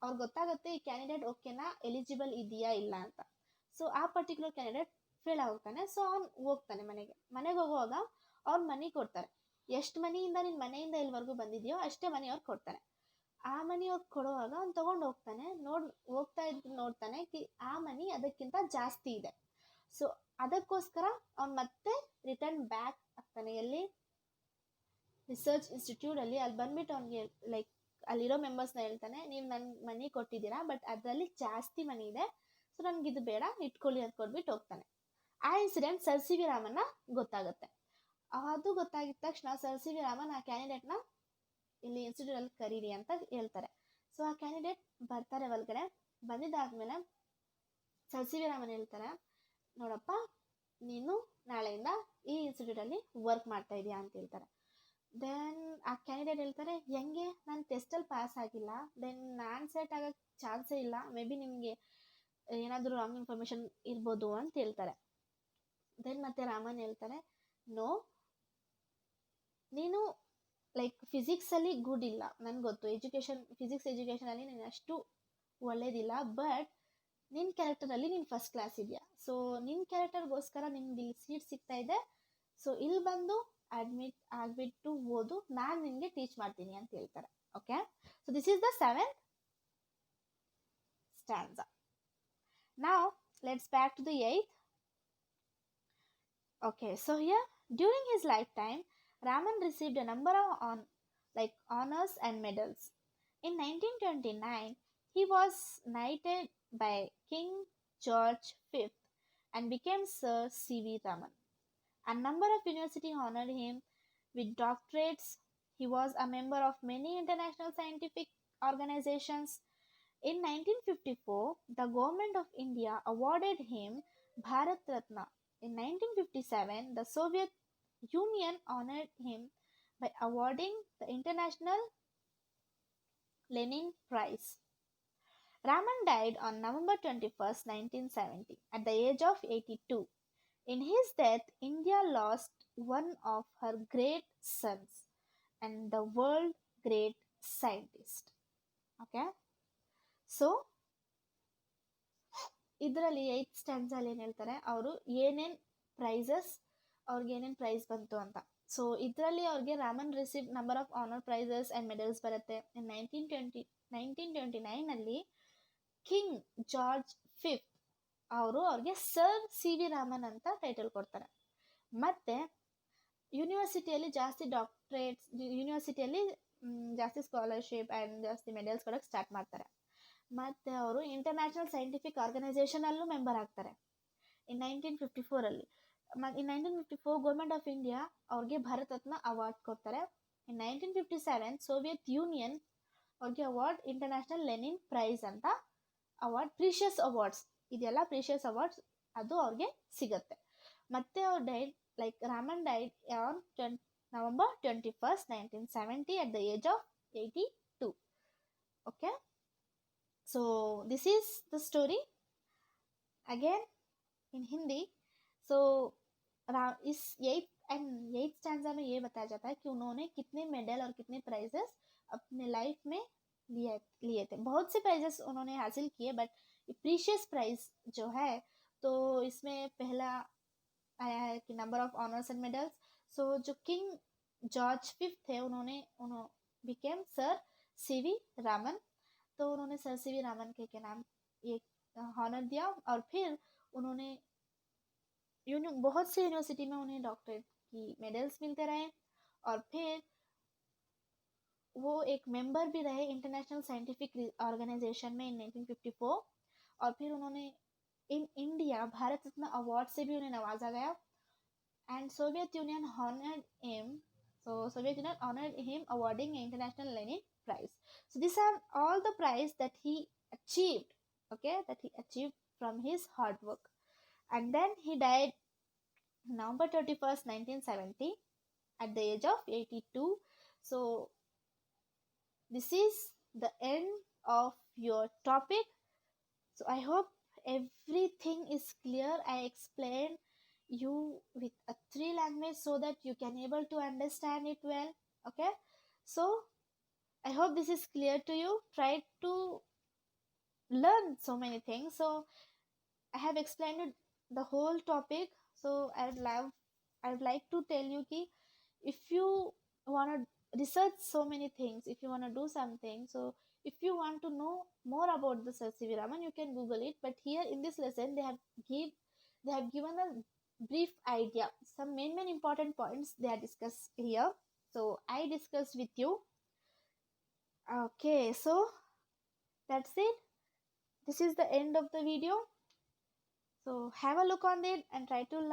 ಅವ್ರಿಗೆ ಗೊತ್ತಾಗುತ್ತೆ ಈ ಕ್ಯಾಂಡಿಡೇಟ್ ಓಕೆನಾ, ಎಲಿಜಿಬಲ್ ಇದೆಯಾ ಇಲ್ಲ ಅಂತ. ಸೊ ಆ ಪರ್ಟಿಕ್ಯುಲರ್ ಕ್ಯಾಂಡಿಡೇಟ್ ಫೇಲ್ ಆಗೋಗ್ತಾನೆ. ಸೊ ಅವ್ನು ಹೋಗ್ತಾನೆ ಮನೆಗೆ ಹೋಗುವಾಗ ಅವ್ರು ಮನಿ ಕೊಡ್ತಾರೆ. ಎಷ್ಟು ಮನಿಯಿಂದ ನಿನ್ನ ಮನೆಯಿಂದ ಇಲ್ಲಿವರೆಗೂ ಬಂದಿದೆಯೋ ಅಷ್ಟೇ ಮನಿ ಅವ್ರು ಕೊಡ್ತಾರೆ. ಆ ಮನಿ ಅವ್ರು ಕೊಡುವಾಗ ಅವ್ನು ತಗೊಂಡು ಹೋಗ್ತಾನೆ, ಹೋಗ್ತಾ ಇದ್ದು ನೋಡ್ತಾನೆ ಕಿ ಆ ಮನಿ ಅದಕ್ಕಿಂತ ಜಾಸ್ತಿ ಇದೆ. ಸೊ ಅದಕ್ಕೋಸ್ಕರ ಅವ್ನು ಮತ್ತೆ ರಿಟರ್ನ್ ಬ್ಯಾಕ್ ಆಗ್ತಾನೆ, ಎಲ್ಲಿ ರಿಸರ್ಚ್ ಇನ್ಸ್ಟಿಟ್ಯೂಟ್ ಅಲ್ಲಿ. ಅಲ್ಲಿ ಬಂದ್ಬಿಟ್ಟು ಅವ್ನಿಗೆ ಲೈಕ್ ಅಲ್ಲಿರೋ ಮೆಂಬರ್ಸ್ನ ಹೇಳ್ತಾನೆ, ನೀವು ನನ್ನ ಮನಿ ಕೊಟ್ಟಿದ್ದೀರಾ ಬಟ್ ಅದರಲ್ಲಿ ಜಾಸ್ತಿ ಮನಿ ಇದೆ, ಸೊ ನನ್ಗಿದು ಬೇಡ, ಇಟ್ಕೊಳ್ಳಿ ಅಂತ ಕೊಟ್ಬಿಟ್ಟು ಹೋಗ್ತಾನೆ. ಆ ಇನ್ಸಿಡೆಂಟ್ ಸರ್ ಸಿ ವಿ ರಾಮನ್ನ ಗೊತ್ತಾಗುತ್ತೆ. ಅದು ಗೊತ್ತಾಗಿದ ತಕ್ಷಣ ಸರ್ ಸಿ ವಿ ರಾಮನ್ ಆ ಕ್ಯಾಂಡಿಡೇಟ್ನ ಇಲ್ಲಿ ಇನ್ಸ್ಟಿಟ್ಯೂಟಲ್ಲಿ ಕರೀರಿ ಅಂತ ಹೇಳ್ತಾರೆ. ಸೊ ಆ ಕ್ಯಾಂಡಿಡೇಟ್ ಬರ್ತಾರೆ ಒಳಗಡೆ. ಬಂದಿದ್ದಾದ್ಮೇಲೆ ಸರ್ ಸಿ ವಿ ರಾಮನ್ ಹೇಳ್ತಾರೆ, ನೋಡಪ್ಪ ನೀನು ನಾಳೆಯಿಂದ ಈ ಇನ್ಸ್ಟಿಟ್ಯೂಟಲ್ಲಿ ವರ್ಕ್ ಮಾಡ್ತಾ ಇದೀಯಾ ಅಂತ ಹೇಳ್ತಾರೆ. ದೆನ್ ಆ ಕ್ಯಾಂಡಿಡೇಟ್ ಹೇಳ್ತಾರೆ, ಹೆಂಗೆ ನಾನು ಟೆಸ್ಟಲ್ಲಿ ಪಾಸ್ ಆಗಿಲ್ಲ, ದೆನ್ ನಾನು ಸೆಟ್ ಆಗೋಕ್ಕೆ ಚಾನ್ಸೇ ಇಲ್ಲ, ಮೇ ಬಿ ನಿಮಗೆ ಏನಾದರೂ ರಾಂಗ್ ಇನ್ಫಾರ್ಮೇಷನ್ ಇರ್ಬೋದು ಅಂತ ಹೇಳ್ತಾರೆ. ದೆನ್ ಮತ್ತೆ ರಾಮನ್ ಹೇಳ್ತಾರೆ, ನೋ, ನೀನು ಲೈಕ್ ಫಿಸಿಕ್ಸಲ್ಲಿ ಗುಡ್ ಇಲ್ಲ, ನನಗೆ ಗೊತ್ತು, ಫಿಸಿಕ್ಸ್ ಎಜುಕೇಷನಲ್ಲಿ ನೀನು ಅಷ್ಟು ಒಳ್ಳೇದಿಲ್ಲ, ಬಟ್ ನಿನ್ನ ಕ್ಯಾರೆಕ್ಟರಲ್ಲಿ ನೀನು ಫಸ್ಟ್ ಕ್ಲಾಸ್ ಇದೆಯಾ, ಸೊ ನಿನ್ನ ಕ್ಯಾರೆಕ್ಟರ್ಗೋಸ್ಕರ ನಿಮ್ಗೆ ಇಲ್ಲಿ ಸೀಟ್ ಸಿಗ್ತಾ ಇದೆ, ಸೊ ಇಲ್ಲಿ ಬಂದು ಅಡ್ಮಿಟ್ ಆಗಿಬಿಟ್ಟು ಓದು, ನಾನು ನಿನಗೆ ಟೀಚ್ ಮಾಡ್ತೀನಿ ಅಂತ ಹೇಳ್ತಾರೆ. Okay, so this is the 7th ಸ್ಟ್ಯಾನ್ಸಾ. Now let's back to the 8th. Okay, so here during his lifetime Raman received a number of honors and medals. In 1929 he was knighted by King George V and became Sir C.V. Raman. A number of universities honored him with doctorates. He was a member of many international scientific organizations. In 1954, the government of India awarded him Bharat Ratna. In 1957, the Soviet Union honored him by awarding the International Lenin Prize. Raman died on November 21st, 1970, at the age of 82. In his death, India lost one of her great sons and the world great scientist. Okay? So ಇದರಲ್ಲಿ 8th ಸ್ಟ್ಯಾನ್ಸಲ್ಲಿ ಏನು ಹೇಳ್ತಾರೆ, ಅವರು ಏನೇನು prices, ಅವ್ರಿಗೆ ಏನೇನು price ಬಂತು ಅಂತ. So ಇದರಲ್ಲಿ ಅವ್ರಿಗೆ Raman receive number of honour prizes and medals ಬರುತ್ತೆ. 1929ನಲ್ಲಿ ಕಿಂಗ್ ಜಾರ್ಜ್ V ಅವ್ರಿಗೆ ಸರ್ ಸಿ ವಿ ರಾಮನ್ ಅಂತ ಟೈಟಲ್ ಕೊಡ್ತಾರೆ. ಮತ್ತು ಯೂನಿವರ್ಸಿಟಿಯಲ್ಲಿ ಜಾಸ್ತಿ ಡಾಕ್ಟ್ರೇಟ್ಸ್, ಯೂನಿವರ್ಸಿಟಿಯಲ್ಲಿ ಜಾಸ್ತಿ ಸ್ಕಾಲರ್ಶಿಪ್ ಆ್ಯಂಡ್ ಜಾಸ್ತಿ ಮೆಡಲ್ಸ್ ಕೊಡೋಕ್ಕೆ ಸ್ಟಾರ್ಟ್ ಮಾಡ್ತಾರೆ. ಮತ್ತು ಅವರು ಇಂಟರ್ನ್ಯಾಷನಲ್ ಸೈಂಟಿಫಿಕ್ ಆರ್ಗನೈಸೇಷನಲ್ಲೂ ಮೆಂಬರ್ ಆಗ್ತಾರೆ in 1954. In 1954 government of India ಅವ್ರಿಗೆ ಭಾರತ್ ರತ್ನ ಅವಾರ್ಡ್ ಕೊಡ್ತಾರೆ. ಇನ್ 1957 ಸೋವಿಯತ್ ಯೂನಿಯನ್ ಅವ್ರಿಗೆ ಅವಾರ್ಡ್ ಇಂಟರ್ನ್ಯಾಷನಲ್ ಲೆನಿನ್ ಪ್ರೈಸ್ ಅಂತ ಅವಾರ್ಡ್, ಪ್ರೀಷಿಯಸ್ ಅವಾರ್ಡ್ಸ್, ಇದೆಲ್ಲ ಪ್ರೀಷಿಯಸ್ ಅವಾರ್ಡ್ಸ್, ಅದು ಅವ್ರಿಗೆ ಸಿಗುತ್ತೆ. ಮತ್ತು ಅವ್ರು Raman died on November 21st, 1970 at the age of 82. Okay, so this is the story again in Hindi. So इस 8th स्टैंजा में ये बताया जाता है कि उन्होंने कितने मेडल और कितने प्राइजेस अपने लाइफ में लिए थे. बहुत से प्राइजेस उन्होंने हासिल किए, बट प्रीशियस प्राइज जो है तो इसमें पहला आया है कि number of honours and medals. So जो किंग जॉर्ज V थे उन्होंने बिकेम सर C.V. रामन. तो उन्होंने सर C.V. रामन के नाम ये हॉनर दिया, और फिर उन्होंने बहुत से यूनिवर्सिटी में उन्हें डॉक्टरेट की मेडल्स मिलते रहे, और फिर वो एक मेंबर भी रहे इंटरनेशनल साइंटिफिक ऑर्गेनाइजेशन में इन 1954. और फिर उन्होंने in India Bharat Ratna award से भी उन्हें नवाजा गया. And Soviet union honored him. So Soviet Union honored him awarding an International Lenin Prize. So these are all the prize that he achieved, okay, that he achieved from his hard work. And then he died November 31st, 1970 at the age of 82. So this is the end of your topic. So I hope everything is clear. I explained you with a 3 language so that you can able to understand it well. Okay, so I hope this is clear to you. Try to learn so many things. So I have explained the whole topic. So I would like to tell you ki if you want to research so many things, if you want to do something, so if you want to know more about the Sir C.V. Raman, you can Google it. But here in this lesson they have given a brief idea, some main important points they are discussed here. So I discussed with you. Okay, so that's it. This is the end of the video. So have a look on it and try to learn.